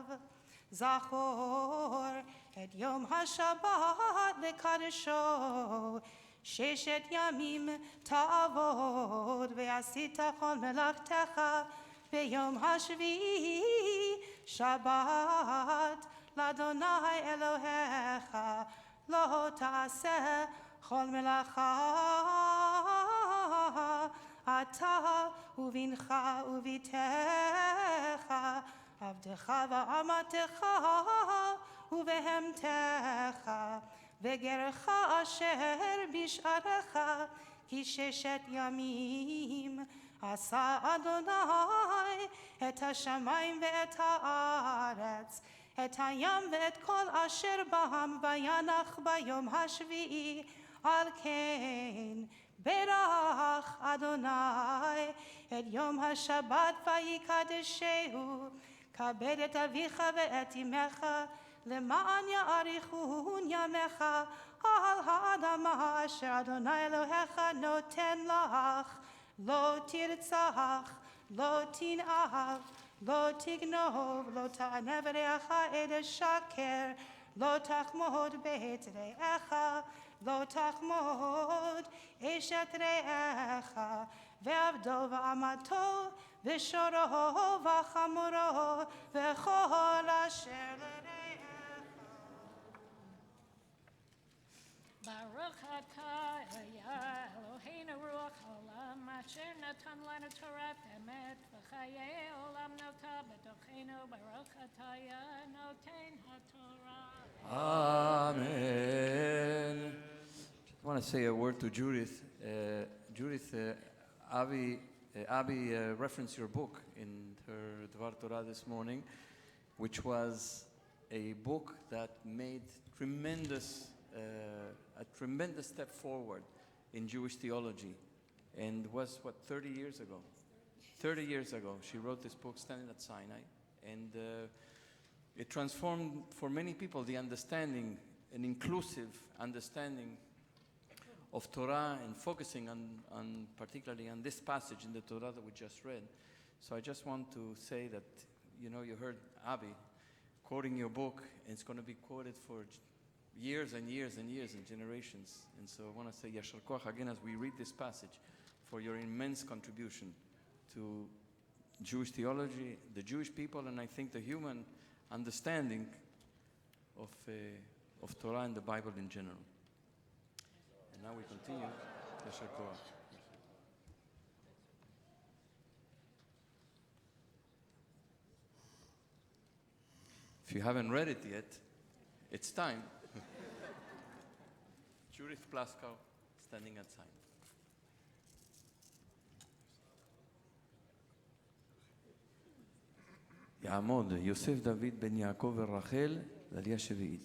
זכור את יום השבת לקדשו, 6 ימים תעבוד ועשית כל מלאכתך, ביום השביעי שבת לאדוני אלוהיך. לא תעשה כל מלאכה אתה ובנך ובתך, עבדך ואמתך ובהמתך, וגרך אשר בשעריך, כי 6 ימים עשה אדוני את השמיים ואת הארץ, את הים ואת כל אשר בהם, וינח ביום השביעי. על כן ברך אדוני את יום השבת ויקדשהו. כבד את אביך ואת אמך, למען יאריכון ימיך על האדמה אשר אדוני אלוהיך נותן לך. לא תרצח, לא תנאף, לא תגנוב, לא תענה ברעך עד שקר, לא תחמוד בית רעך, לא תחמוד אשת רעך, ועבדו ואמתו ושורו וחמורו וכל אשר לרעך. ברוך אתה אלוהינו רוח העולם, אשר נתן לנו תורת אמת וחיי עולם נוטה בתוכנו. ברוך אתה נותן התורה. Amen. I want to say a word to Judith. Judith, Abby referenced your book in her Dvar Torah this morning, which was a book that made a tremendous step forward in Jewish theology, and was, 30 years ago? 30 years ago, she wrote this book, Standing at Sinai, and it transformed for many people the understanding, an inclusive understanding of Torah, and focusing on particularly on this passage in the Torah that we just read. So I just want to say that, you heard Abby quoting your book, and it's going to be quoted for years and years and years and generations. And so I want to say Yashar Koach again as we read this passage for your immense contribution to Jewish theology, the Jewish people, and I think the human understanding of Torah and the Bible in general. And now we continue. Yashar Koach. If you haven't read it yet, it's time. Judith Plaskow, standing at sign. יעמוד יוסף דוד בן יעקב ורחל, לעלייה שביעית.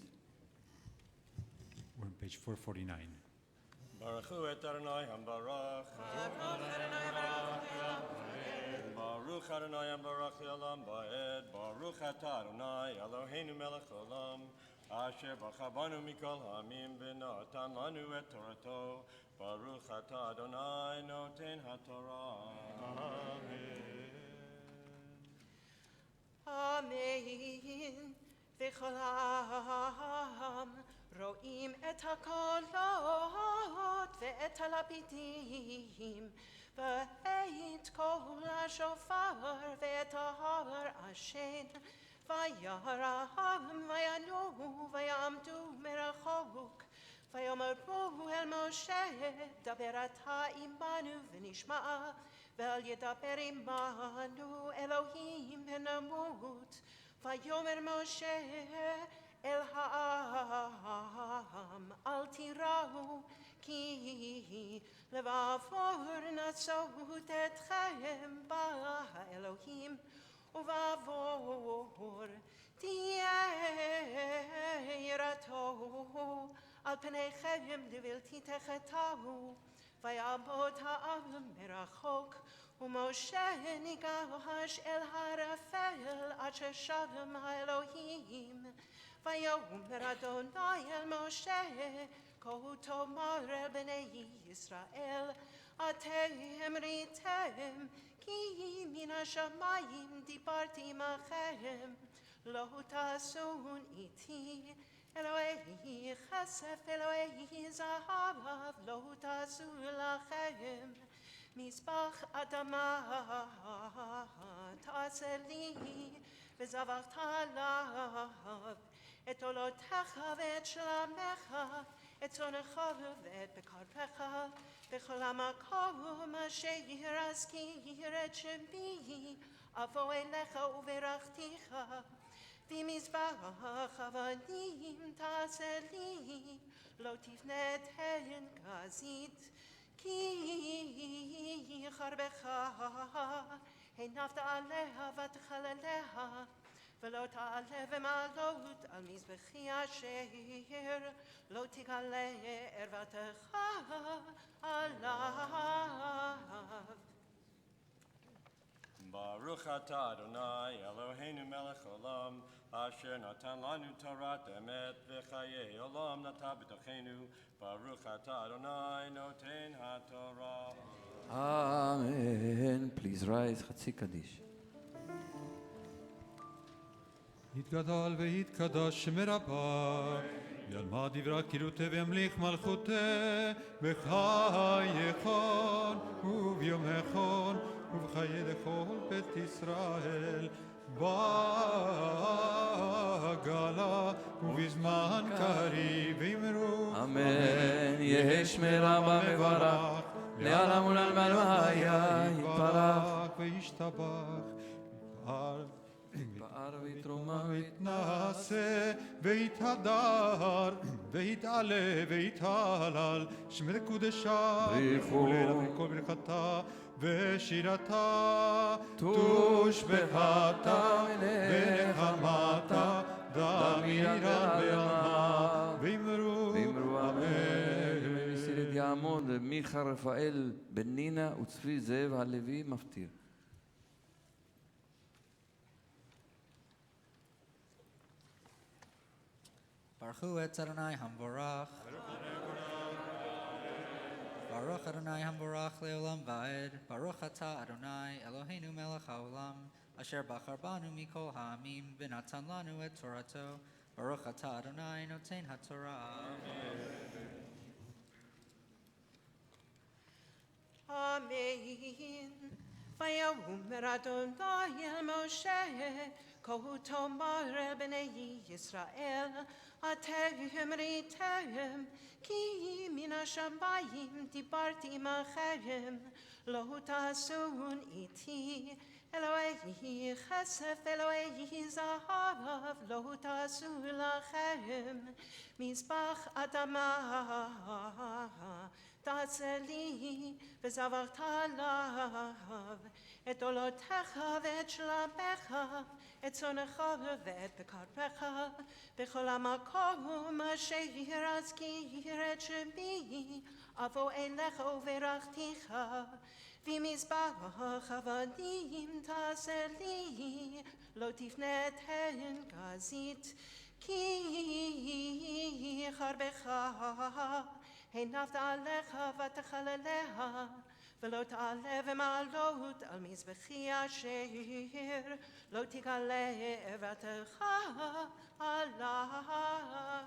We're on page 449. Baruchu et Adonai Hambarach. Baruch Adonai Hambarach Le'olam Va'ed. Baruch Atah Adonai Eloheinu Melech Olam. Asher bacha banu mikol ha'amim v'natan lanu et Torato. Baruch Atah Adonai noten haTorah. Amen. וכל העם רואים את הקולות ואת הלפידים ואת קול השופר ואת ההר השן וירם וינועו ויעמדו מרחוק ויאמרו אל משה דבר אתה עמנו ונשמע ואל ידבר עמנו אלוהים ונמות ויאמר משה אל העם אל תיראו כי לבעבור נצות אתכם באלוהים ובעבור תהיה יראתו על פניכם לבלתי תחטאו ויעמוד העם מרחוק ומשה ניגש אל הערפל עד ששם האלוהים ויאמר אדוני אל משה כה תאמר אל בני ישראל אתם ראיתם כי מן השמיים דיברתי עמכם לא תעשון איתי אלוהי כסף אלוהי זהב לא תעשו לכם מזבח אדמה תעשה לי וזבחת עליו את עולותיך ואת שלמך את צונך ואת בקרך בכל המקום אשר אזכיר את שמי אבוא אליך וברכתיך במזבח אבנים תעשה לי לא תבנה תן גזית כי חרבך הנפת עליה ותאכל עליה ולא תעלה במעלות על מזבחי אשר לא תגלה ערוותך עליו. Baruch atah Adonai Eloheinu melech olam asher natan lanu Torah emet v'chayei olam nata b'tochenu Baruch atah Adonai noten haTorah. Amen. Please rise, חצי קדיש. יתגדל ויתקדש שמי רבה, ילמד דברה קירותי וימליך מלכותי, בחייכון וביומכון ובחיי לכל בית ישראל, בגלה ובזמן קריב אמרו אמן. יהי שמי רבה מברך, לעולם ולעלמא והיה יתברך. וישתבח יתפאר ויתרומם ויתנשא ויתהדר ויתעלה ויתהלל שמי קודשה ברכו כל ברכתה ושירתה תושבחתה ונחמתה דמירה בעלמה ואמרו אמן. מסילת יעמוד מיכה רפאל בן נינה וצבי זאב הלוי מפטיר. Baruch et Adonai Hamborach. Baruch Adonai Hamborach le'olam va'ed. Baruch atah Adonai Eloheinu melech haolam asher bachar banu mikol ha'amim v'natan lanu et Torato. Baruch atah Adonai noten haTorah. Amen. ויאמר אדוני אל משה כה תאמר אל בני ישראל אתם ראיתם כי מן השמיים דיברתי עמכם לא תעשון איתי Eloi chesef, Eloi zaharav, lo tasu lachem, mizbach adama, tazeli, v'zavarta lav, et olotecha v'et shlambecha, et zonecha v'et bekarecha, v'chol hamakom asher azkir et shemi, avo elecha uverachticha, v'mizbach avadim taseli, lo tifne ten gazit, ki charbecha, הנפת עליך ותאכל עליה, ולא תעלה ומעלות על מזבחי אשר לא תגלה עבדך עליו.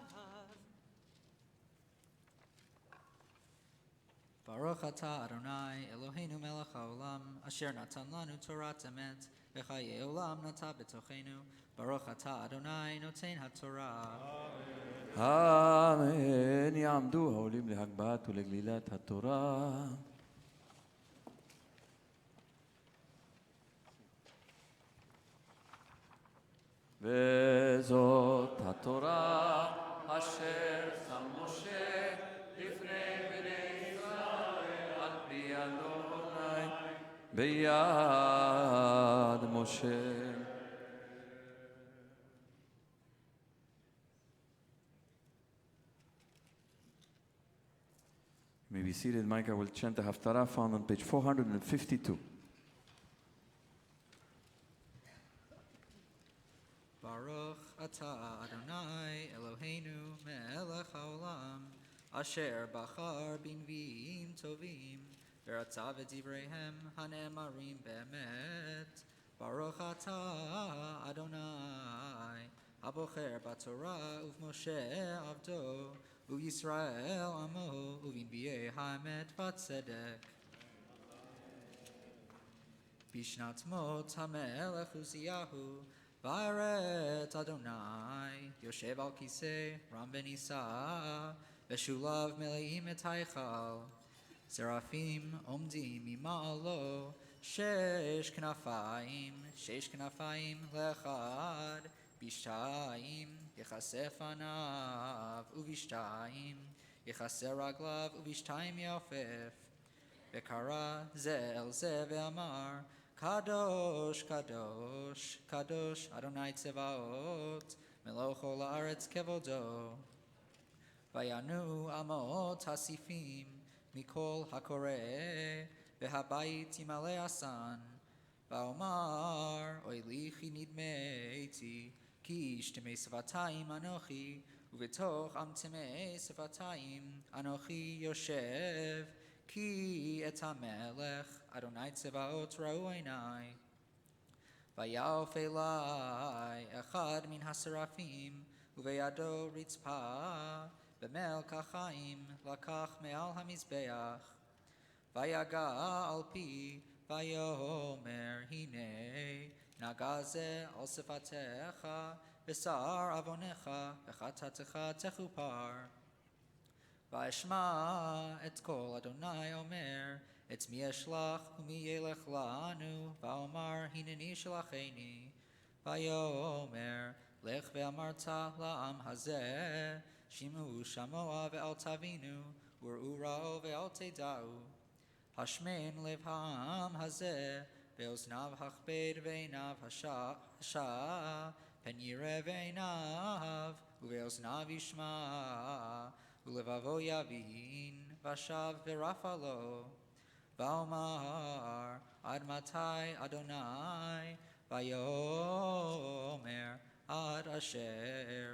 Baruch atah Adonai Eloheinu melech haolam asher natan lanu Torat emet v'chayei olam nata b'tochenu Baruch atah Adonai noten haTorah. אמן. יעמדו העולים להגבהת ולגלילת התורה. וזאת התורה אשר שם משה לפני בני ישראל על פי אדוני ביד משה. You may be seated. Micah will chant the Haftarah found on page 452. Baruch atah Adonai Eloheinu melech haolam asher bachar b'nviim tovim v'ratzav et divreihem hane'emarim be'emet. Baruch atah Adonai abocher b'Torah uv'Moshe avdo u'Yisrael amo u'v'nbiei ha'emet v'tzedek. Bishnat mot hamelech Uziyahu Va'aret Adonai Yoshev al kisei Ram ben Isa Veshulav meleim et haichal Seraphim omdim mima'alo Shesh knafayim lechad Bishtayim yechasef anav Uvishtaim yechasef raglav Uvishtaim yafef Vekara ze el ze ve'amar Kadosh, Kadosh, Kadosh, Adonai Tzevaot, Meloch ol haaretz kevodo. Vayanu amot hasifim, mikol hakoreh, vehabayit yimale asan. Vaomar, oilichi nidmeiti, ki ishtemei sevatayim anochi, uvetoch amtemei sevatayim anochi yoshev, ki et hamelech Adonai Tzevaot ra'u einai. Vayaof elai echad min haserafim uveyado ritzpa b'mel kachayim lakach me'al hamizbeach. Vayaga al pi vayomer hine nagaze al sefatecha v'sar avonecha v'chatatecha techupar. Va'eshma et kol Adonai omer et mi eshlach umi yelech lanu va'omar hineni shalacheni vayomer lech ve'amarta la'am hazeh shimu shamoa ve'al tavinu ur'u ra'o ve'al teida'u hashmein lev ha'am hazeh ve'oznav hachbed ve'einav hasha pen yireh ve'einav uve'oznav yishma ulevavo yavin vashav verafalo vaomar ad matai Adonai vayomer ad asher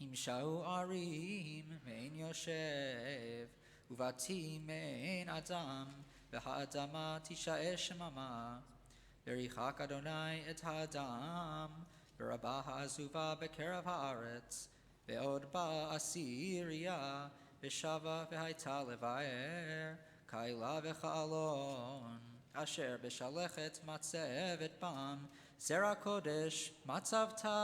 imshau arim mein yoshev uvatim mein adam v'ha'adama tisha'eh shemama v'richak Adonai et ha'adam v'rabah ha'azuva b'kerav ha'aretz ve'od ba Assyria v'shava v'haita levaer kaila v'cha'alon asher b'shalechet matzev et bam zera kodesh matzavta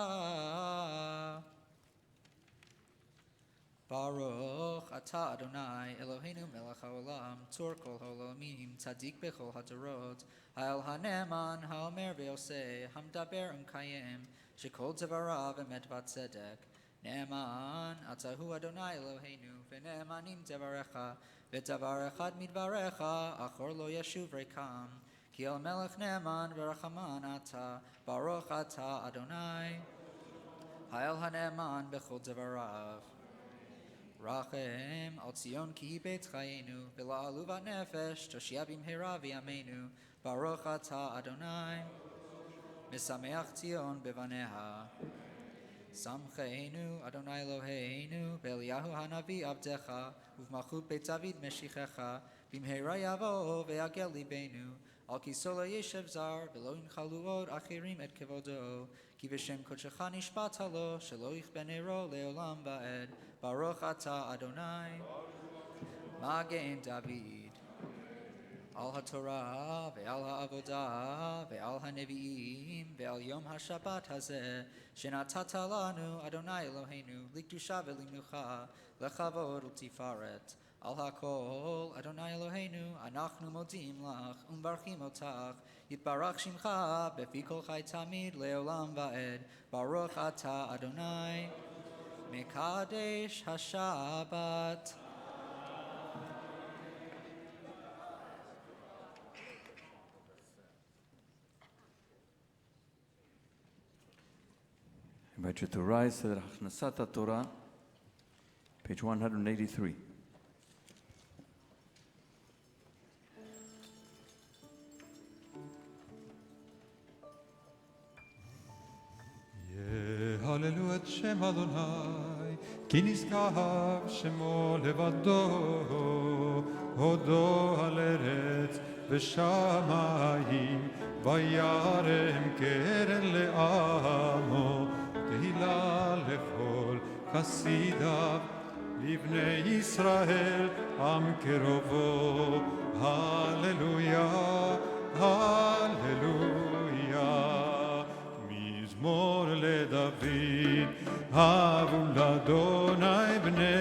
Baruch Ata Adonai Eloheinu Melech HaOlam Tzur Kol HaOlamim Tzadik Bechol HaDorot Ha'el HaNe'eman HaOmer V'Yoseh Hamdaber Kayim Shekol Devarav Emet V'Tzedek Ne'eman Atahu Adonai Eloheinu V'Ne'emanim Devarecha V'Davar Echad Midvarecha Achor Lo Yeshuv Rekam Ki El Melech Ne'eman V'Rachaman Ata Baruch Ata Adonai Ha'el HaNe'eman Bechol Devarav Rachem al Tzion ki beit chayenu v'la'aluvat nefesh toshia b'mhera v'yameinu Baruch Ata Adonai Misameach Tzion bevaneha Samcheinu Adonai Eloheinu B'Eliyahu hanavi avdecha uv'malchut beit David meshichecha b'mhera yavo v'yagel libeinu al kiso lo yeshev zar v'lo yinchalu od achirim et kevodo ki v'shem kodshecha nishbat halo shelo yichbenero leolam va'ed Baruch Ata Adonai Magen David Al HaTorah Ve'al HaAvodah Ve'al HaNevi'im Ve'al Yom HaShabbat Hazeh Shenatata Lanu Adonai Eloheinu Likdusha Ve'linucha Lechavod U'Tifaret Al HaKol Adonai Eloheinu Anachnu Modim Lach Umbarchim Otach Yitbarach Shimcha Befi Kol Chai Tamid Le'olam Va'ed Baruch Ata Adonai Mekadesh HaShabbat I invite you to rise to the Achnasat Torah, page 183. הללו את שם אדוני, כי נשגב שמו לבדו, הודו על ארץ ושמיים, וירם קרן לעמו, תהילה לכל חסידיו, לבני ישראל עם קרובו, הללויה, הללויה. מזמור לדוד, הבו לאדוני בני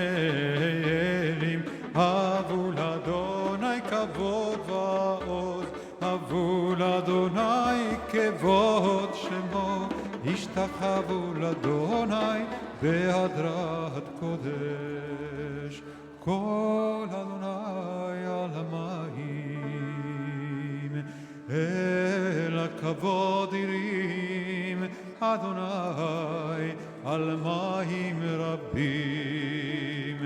אלים, הבו לאדוני כבוד ועוז, הבו לאדוני כבוד שמו, השתחוו לאדוני בהדרת קודש. כל אדוני על המים, אל הכבוד ירים, אדוני על מים רבים.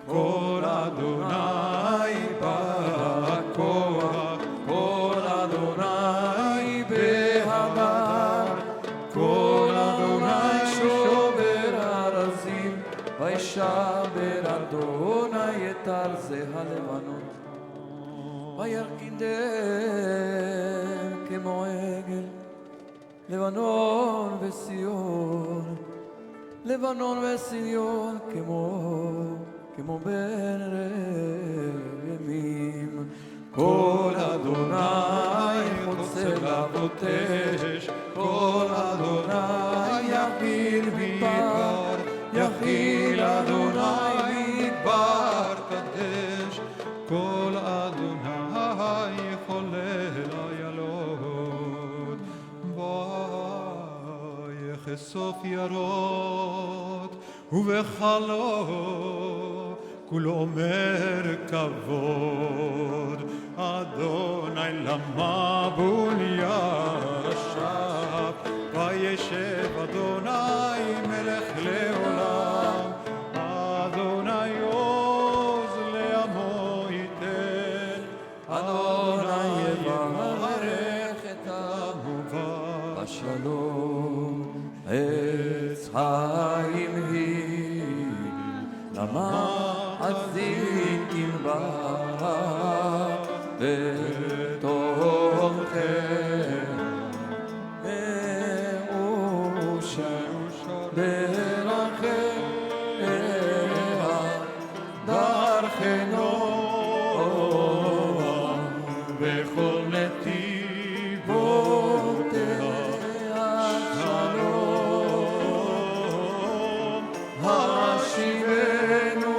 כל אדוני בכוח, כל אדוני בהדר, כל אדוני שובר ארזים, וישבר אדוני את ארזי הלבנון. וירכינדם כמו עגל, לבנון וציון, לבנון וציון כמו בין רמים. כל אדוני חוצה לבוטש, כל אדוני יכיל מדבר, יכיל אדוני מדבר קדש. כל אדוני חולל איילות, ויחשוף יערות, ובחלו כולו אומר כבוד. אדוני למבול ישב, וישב אדוני מלך לעולם. אדוני עוז לעמו ייתן, אדוני יברך את עמו בשלום. עץ חיים היא למאזין תנבח, ותוכן מאושר דרכיה, דרכי נוח בכל נתיבותיה שלום. השיבנו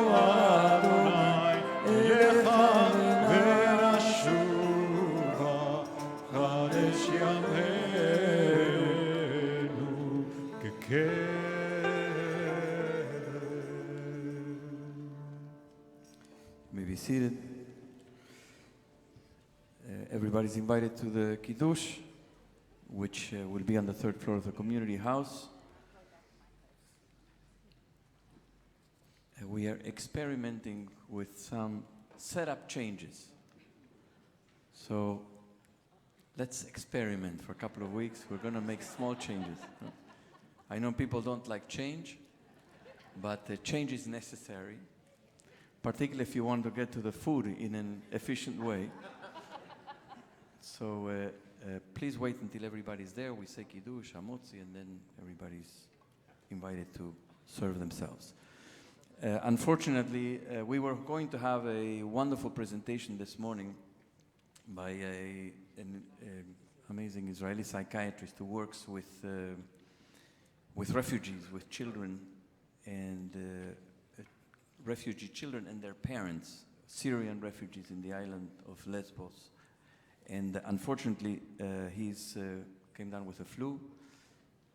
may be seated. Everybody's invited to the Kiddush, which will be on the third floor of the community house. We are experimenting with some setup changes. So let's experiment for a couple of weeks. We're going to make small changes. I know people don't like change, but change is necessary, particularly if you want to get to the food in an efficient way. So please wait until everybody's there. We say Kiddush, Hamotzi, and then everybody's invited to serve themselves. Unfortunately, we were going to have a wonderful presentation this morning by an amazing Israeli psychiatrist who works with refugees, with children, and refugee children and their parents, Syrian refugees in the island of Lesbos. And unfortunately, he's came down with a flu.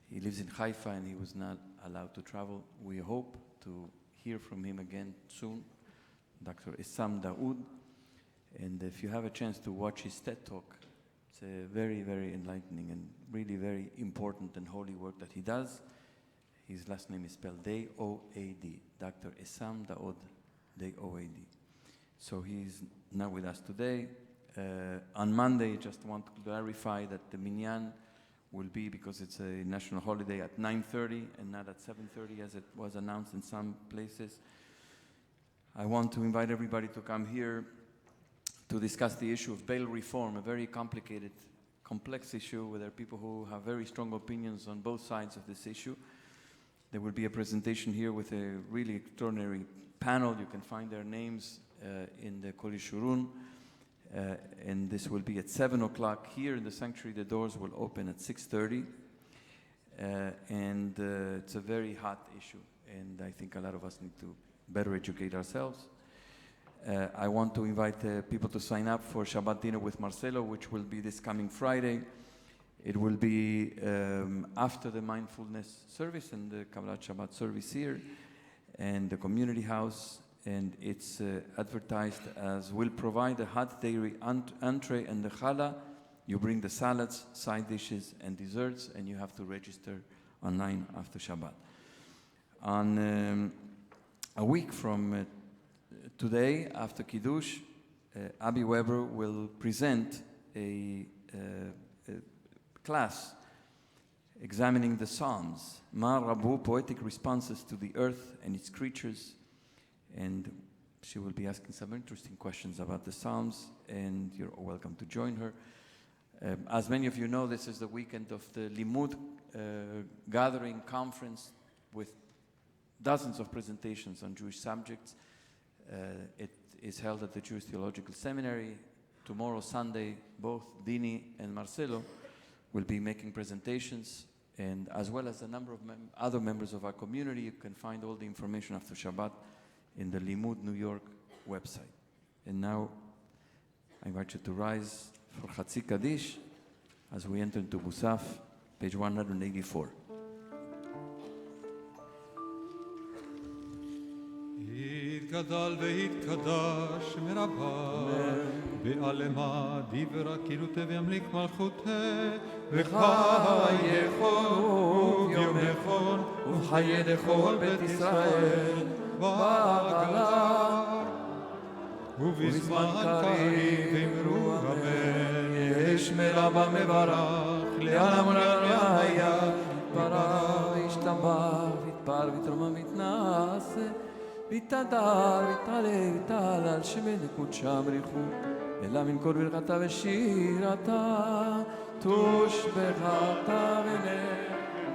He lives in Haifa and he was not allowed to travel. We hope to hear from him again soon, Dr. Issam Daoud. And if you have a chance to watch his TED Talk, it's a very, very enlightening and really very important and holy work that he does. His last name is spelled D-O-A-D, Dr. Issam Daoud, D-O-A-D. So he's not with us today. On Monday, just want to clarify that the Minyan will be, because it's a national holiday, at 9:30 and not at 7:30 as it was announced in some places. I want to invite everybody to come here to discuss the issue of bail reform, a very complicated, complex issue where there are people who have very strong opinions on both sides of this issue. There will be a presentation here with a really extraordinary panel. You can find their names in the Kol Yishurun. And this will be at 7 o'clock here in the sanctuary. The doors will open at 6:30. And it's a very hot issue. And I think a lot of us need to better educate ourselves. I want to invite people to sign up for Shabbat Dinner with Marcello, which will be this coming Friday. It will be after the mindfulness service and the Kabbalat Shabbat service here and the community house. And it's advertised as we'll provide a hot dairy entree and the challah. You bring the salads, side dishes, and desserts, and you have to register online after Shabbat. On a week from today, after Kiddush, Abby Weber will present a class examining the Psalms, Ma Rabu, poetic responses to the earth and its creatures. And she will be asking some interesting questions about the Psalms, and you're welcome to join her. As many of you know, this is the weekend of the Limud Gathering Conference with dozens of presentations on Jewish subjects. It is held at the Jewish Theological Seminary. Tomorrow, Sunday, both Dini and Marcello will be making presentations, and as well as a number of other members of our community. You can find all the information after Shabbat in the Limud New York website. And now, I invite you to rise for Chatzi Kaddish as we enter into Musaf, page 184. יתגדל ויתקדש מרבה בעלמה דברה קירותי וימליך מלכותי וחייכון יומכון וחיי לכל בית ישראל בעגלה ובזמן קריב אמרו אמן יש מרבה מברך לעלם ולראיה ברא ישתבח ויתפאר ויתרומם ויתנשא ויתהדר ויתעלה ויתעלה על שמי קודשם בריחו אלא מן כל ברכתה ושירתה תושבחתה ונעמתה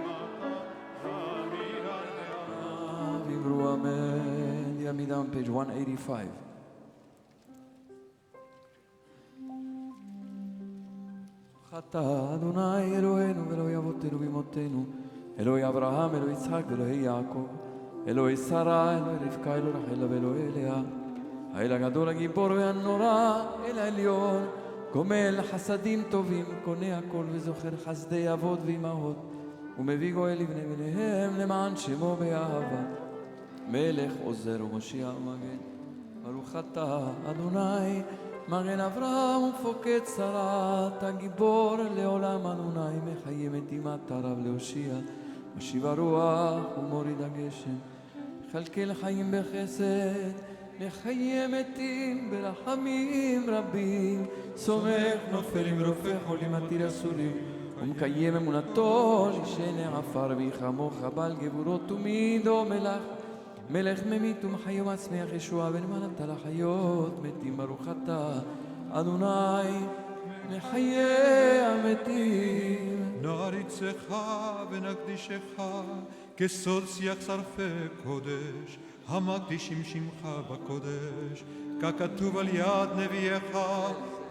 ואמרו אמן. יעמיד on page 185. חטא אדוני אלוהינו ואלוהי אבותינו ואמותינו אלוהי אברהם אלוהי יצחק ואלוהי יעקב אלוהי שרה, אלוהי רבקה, אלוהי רחל ואלוהי לאה האל הגדול הגיבור והנורא אל העליון גומל חסדים טובים קונה הכל וזוכר חסדי אבות ואמהות ומביא גואל לבני בניהם למען שמו באהבה מלך עוזר ומושיע ומגן ברוך אתה, אדוני, מגן אברהם ומפוקד שרת, הגיבור לעולם אדוני, מחיה מתים אתה רב להושיע, משיב הרוח ומוריד הגשם, מכלכל חיים בחסד, מחיה מתים ברחמים רבים, סומך נופלים רופא חולים עתיר אסורים, ומקיים אמונתו לשני עפר ויחמוך בעל גבורות ומידו מלך ממית ומחי ומצמיח ישועה ונמלת לחיות מתים ברוך אתה אדוני מחיי המתים. נעריצך ונקדישך כסוד שיח שרפי קודש המקדישים שמך בקודש ככתוב על יד נביאך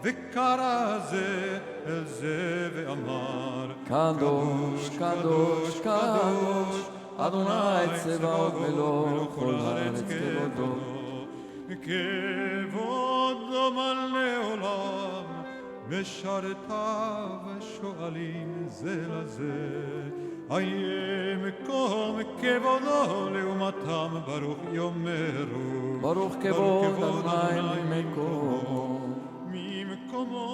וקרא זה אל זה ואמר קדוש קדוש קדוש אדוני צבאות מלוא כל הארץ כבודו כבודו מלא עולם משרתיו שואלים זה לזה איה מקום כבודו לעומתם ברוך יאמרו ברוך כבוד אדוני ממקומו ממקומו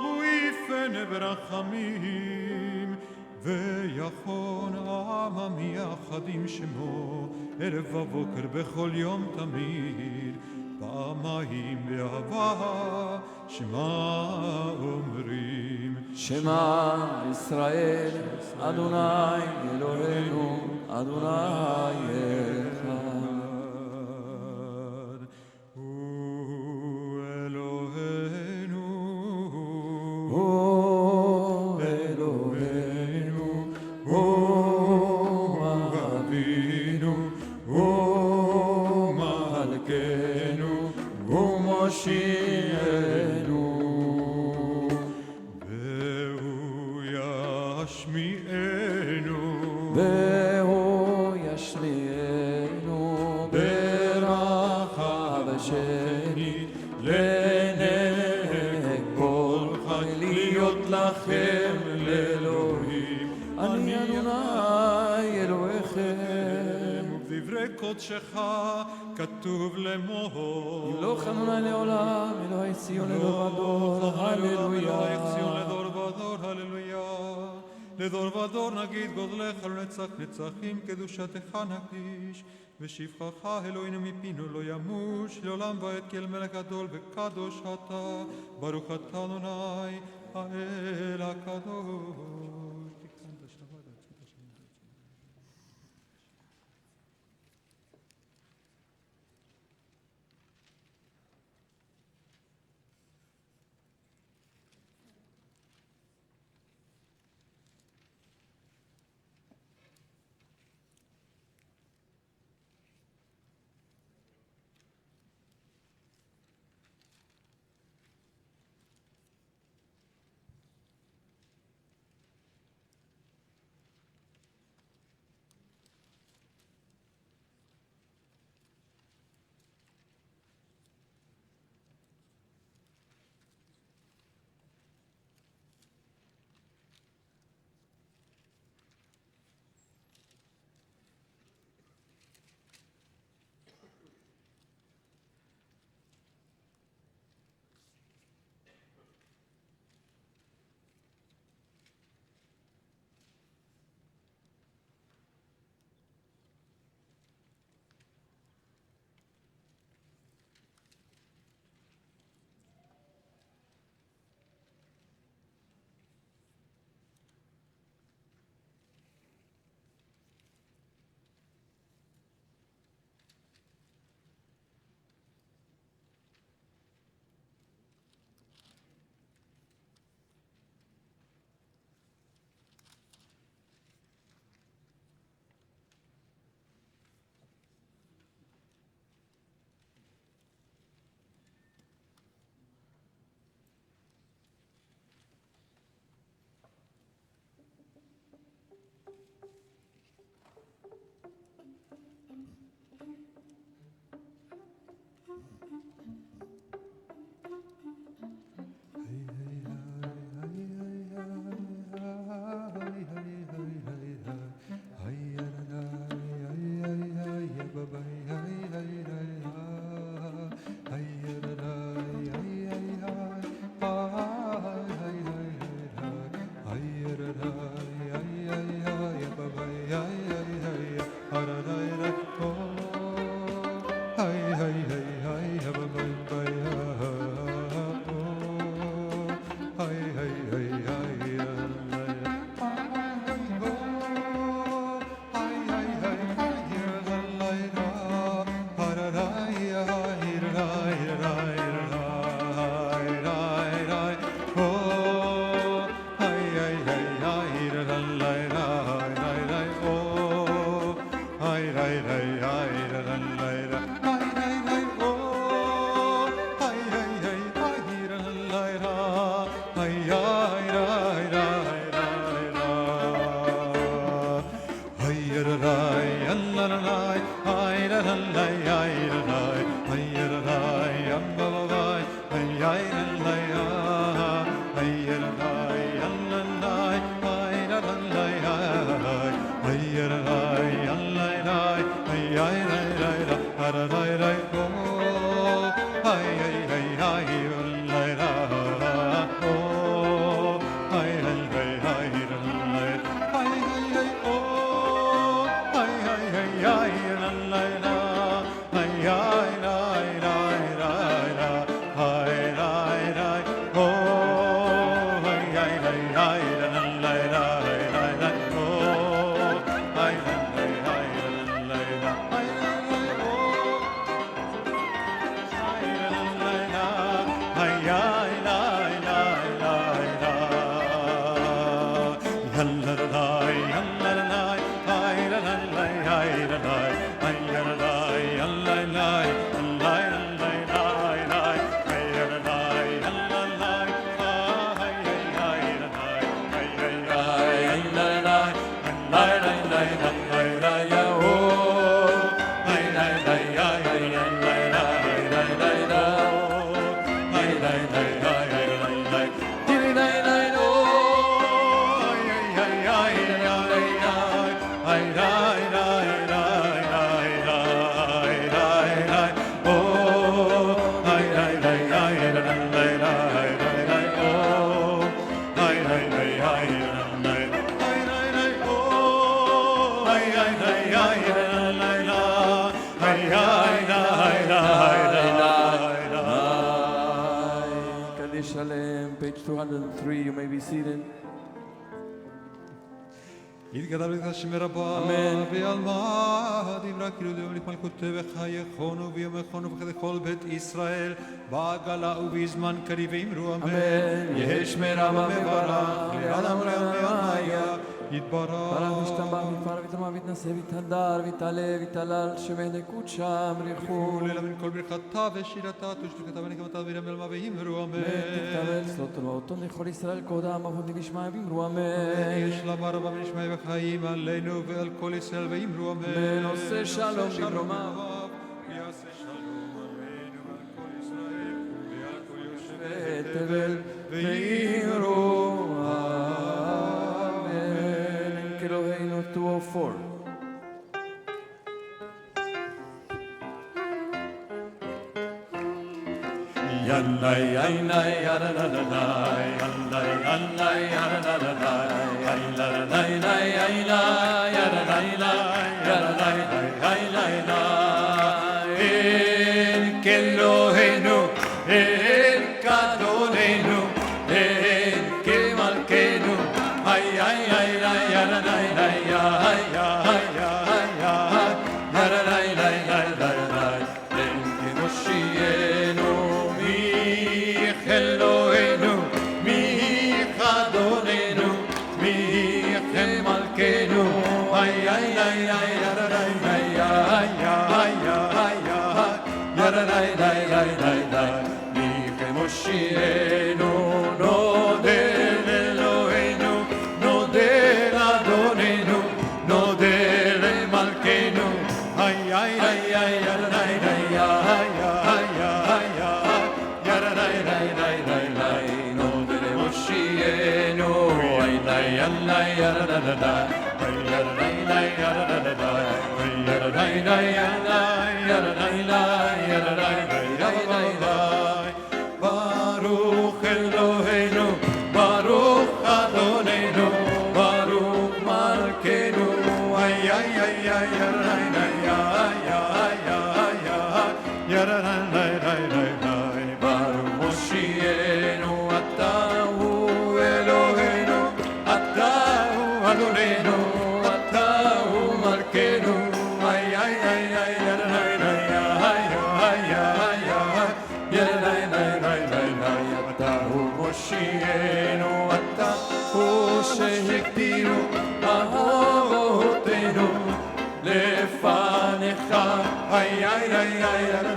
הוא יפנה ברחמים ויכון העם מייחדים שמו ערב ובוקר בכל יום תמיד פעמיים באהבה שמע אומרים שמע ישראל אדוני אלוהינו אדוני אחד הוא אלוהינו הוא אלוהינו הוא אבינו הוא מלכנו הוא מושיענו והוא ישמיענו והוא ישמיענו ברכה ושנית לעיני כל חי להיות לכם לאלוהים אני אדוני אלוהיכם ובדברי קודשך כתוב לאמור ימלוך אדוני לעולם אלוהי ציון לדור ודור הללויה אלוהי ציון לדור ודור הללויה לדור ודור נגיד גודלך לנצח נצחים קדושתך נקדיש ושבחך אלוהינו מפינו לא ימוש לעולם ועד כי אל מלך גדול וקדוש אתה ברוך אתה אדוני האל הקדוש. Page 203, you may be seated. יתגדל ותשמר רבה, ועל מה דברה כאילו דברי מלכותו וחייכונו ויומכונו וככל בית ישראל, בעגלה ובזמן קריב ואמרו אמן. ישמר רבה מברך, לעולם ולעולמיה יתברך. ברח ושתבח ויתפאר ויתרומם ויתנשא ויתהדר ויתעלה ויתהלל שמי קודשם ריחו. וללה מן כל ברכתה ושירתה ושתיקתה ונקמתה וירמל מה ואמרו אמן. ותתקבל סלוטו ואותו לכל ישראל קודם אבוני ושמע ואמרו אמן. יש למה רבה ונשמע וחיים עלינו ועל כל ישראל ואמרו אמן. עושה שלום במרומיו. ויעשה שלום עלינו ועל כל ישראל ועל כל יושבי תבל ואמרו אמן. אלוהינו 204. Yalla yalla yalla la la la yalla yalla yalla la la la yalla la la yalla yalla la la yalla la la el kelohenu el kadolenu el kemalkenu ay ay ay yalla la la ya ya ya ya yalla la la la la el kemoshienu Eloheinu, mi Adonenu, mi Malkeinu, ay ay ay ay ay ay ay ay ay ay mi Moshienu, no del Eloheinu, no del Adonenu, no del Malkeinu, ay ay ay ay ay ay Baruch Eloheinu, Baruch Adonenu, Baruch Malkeinu, ay ay ay ay ay Baruch Moshienu, Atahu Eloheinu, Atahu Adonenu, Atahu Malkeinu, ay ay ay ay Atahu Moshienu, Atahu Shehektiru, Ahotenu, Lefanecha. ay ay ay ay ay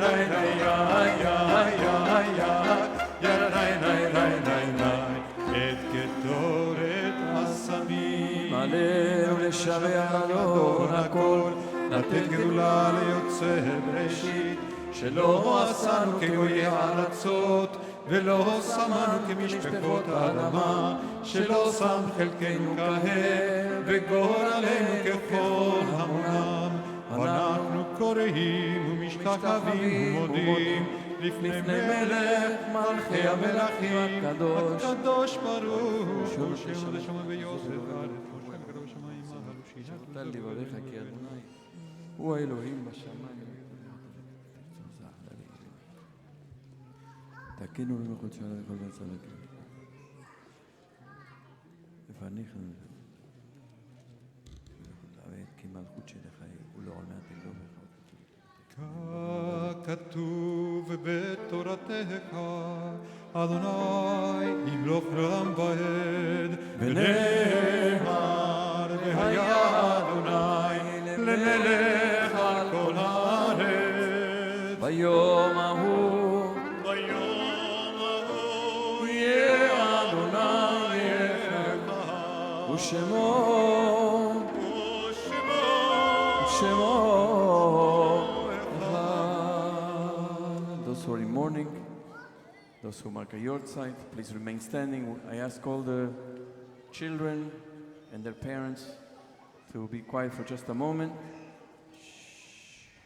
את קטורת הסמים עלינו לשבח אדון הכל, לתת גדולה ליוצר בראשית שלא עשנו כגויי ארצות ולא שמנו כמשפחות האדמה שלא שם חלקנו כהם וגורלנו ככל המונם אנחנו קוראים ומשתחווים ומודים לפני מלך מלכי המלכים הקדוש ברוך הוא שם ושם ויוסף הארץ משה וקדוש שמיים מעל ושינה תן לי בריך כי אדוני הוא האלוהים בשמיים. תקינו לנו חודשי עלי כל והצלקים לפניך ואת כי מלכות שלך ולעול מעתיד לא ככתוב בתורתך אדוני ימלוך לעולם ועד ונאמר והיה אדוני למלך על כל הארץ ביום ההוא יהיה אדוני אחד ושמו Those who are in mourning, those who mark a yahrzeit, please remain standing. I ask all the children and their parents to be quiet for just a moment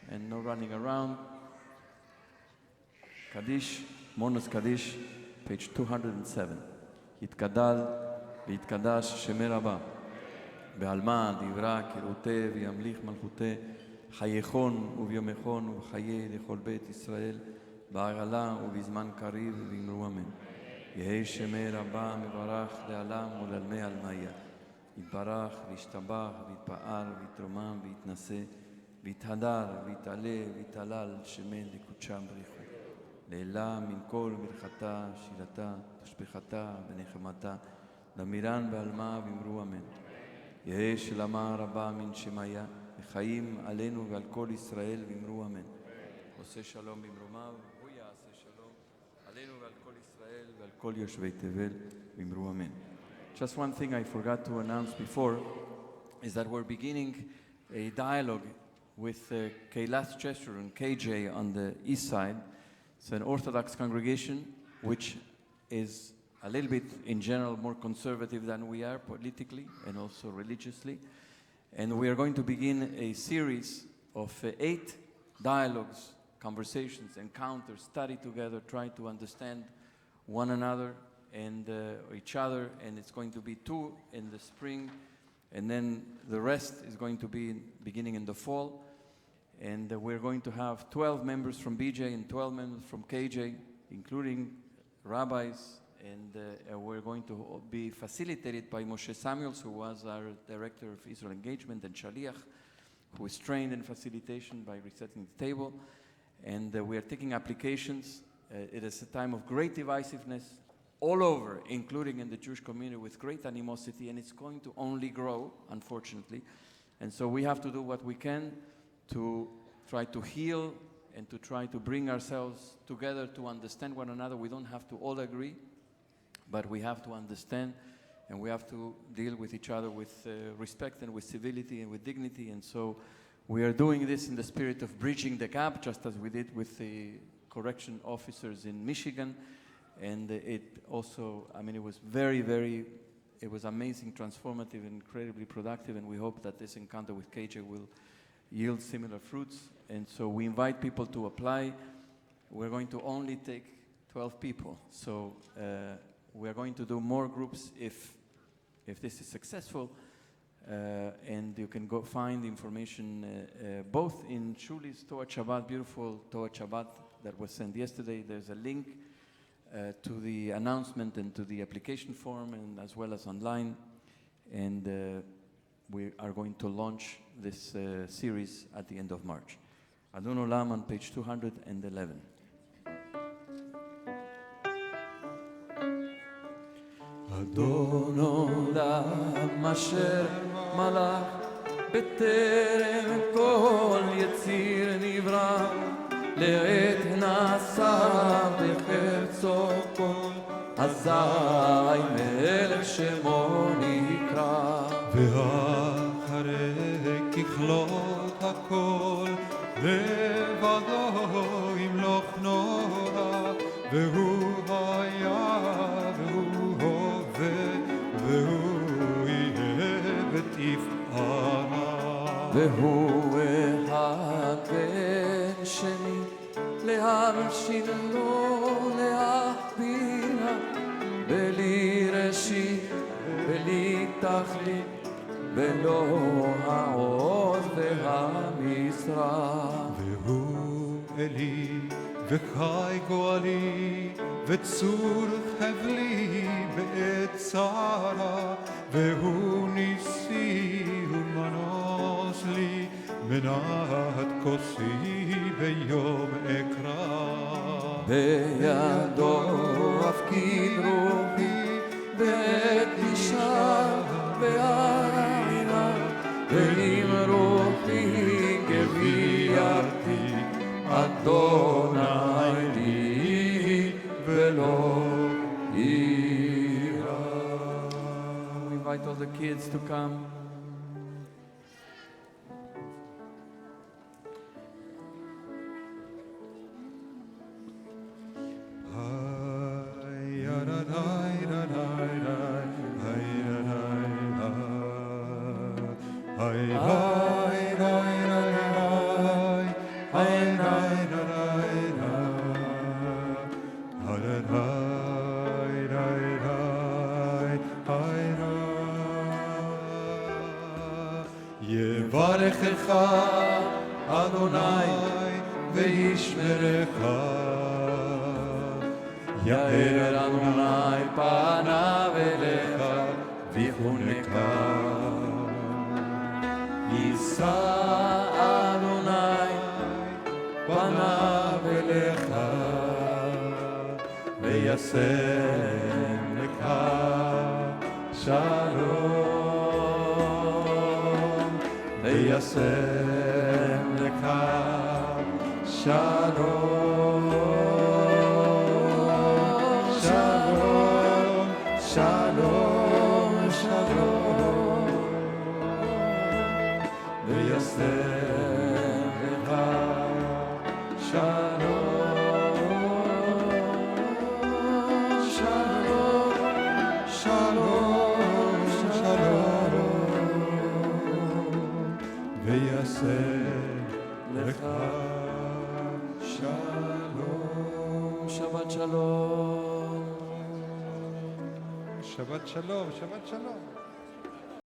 and no running around. Kaddish, Monos Kaddish, page 207. יתגדל ויתקדש שמי רבה. בעלמא דברה כראותה וימליך מלכותה חייכון וביומכון ובחיי לכל בית ישראל בעגלה ובזמן קריב ואמרו אמן. יהי שמי רבה מברך לעלם ולעלמי עלמיה. יתברך וישתבח ויתפאר ויתרומם ויתנשא ויתהדר ויתעלה ויתהלל שמי לקודשם בריחו. לעילה מן כל ברכתה שילתה תשבחתה ונחמתה למירן בעלמה ואמרו אמן. יהי שלמה רבה מן שמיה וחיים עלינו ועל כל ישראל ואמרו אמן. עושה שלום במרומיו הוא יעשה שלום עלינו ועל כל ישראל ועל כל יושבי תבל ואמרו אמן. Just one thing I forgot to announce before is that we're beginning a dialogue with Keilas Chester and KJ on the east side. It's an Orthodox congregation which is a little bit, in general, more conservative than we are politically and also religiously. And we are going to begin a series of 8 dialogues, conversations, encounters, study together, try to understand one another and each other. And it's going to be 2 in the spring, and then the rest is going to be beginning in the fall. And we're going to have 12 members from BJ and 12 members from KJ, including rabbis. And we're going to be facilitated by Moshe Samuels, who was our Director of Israel Engagement, and Shaliach, who is trained in facilitation by resetting the table. And we are taking applications. It is a time of great divisiveness all over, including in the Jewish community, with great animosity, and it's going to only grow, unfortunately. And so we have to do what we can to try to heal and to try to bring ourselves together to understand one another. We don't have to all agree, but we have to understand, and we have to deal with each other with respect and with civility and with dignity. And so we are doing this in the spirit of bridging the gap, just as we did with the correction officers in Michigan. And it also, I mean, it was it was amazing, transformative, incredibly productive, and we hope that this encounter with KJ will yield similar fruits. And so we invite people to apply. We're going to only take 12 people. So we're going to do more groups if this is successful. And you can go find information both in Shuli's Torah Shabbat, beautiful Torah Shabbat that was sent yesterday. There's a link to the announcement and to the application form, and as well as online. And we are going to launch this series at the end of March. Adon Olam on page 211. Adon Olam asher malach בטרם כל יציר נברא, לעת נעשה בחפצו כל, אזי מלך שמו נקרא. ואחרי ככלות הכל, לבדו ימלוך נורא, והוא היה והוא הווה, והוא יהיה בתפארה. והוא אחד בן שני, להמשיל לו להכבירה, בלי ראשית בלי תכלית, ולא העוז והמשרה. והוא אלי וחי גואלי, וצור חבלי בעת צרה, והוא ניסי ומנוס לי, מנת כוסי ביום אקרא. בידו אפקיד רוחי, בעת אישה בעירה, ועם רוחי גבייתי, אדוני לי ולא יירא. We invite all the kids to come. יברכך אדוני וישמרך, יאר אדוני פניו אליך ויחונקה. יישא אדוני פניו אליך וישם לך שלום, וישם לך שלום, שלום, שלום, שלום, וישם לך שלום, שלום, שלום, שלום, ויעשה לך שלום. שבת שלום. שבת שלום, שבת שלום.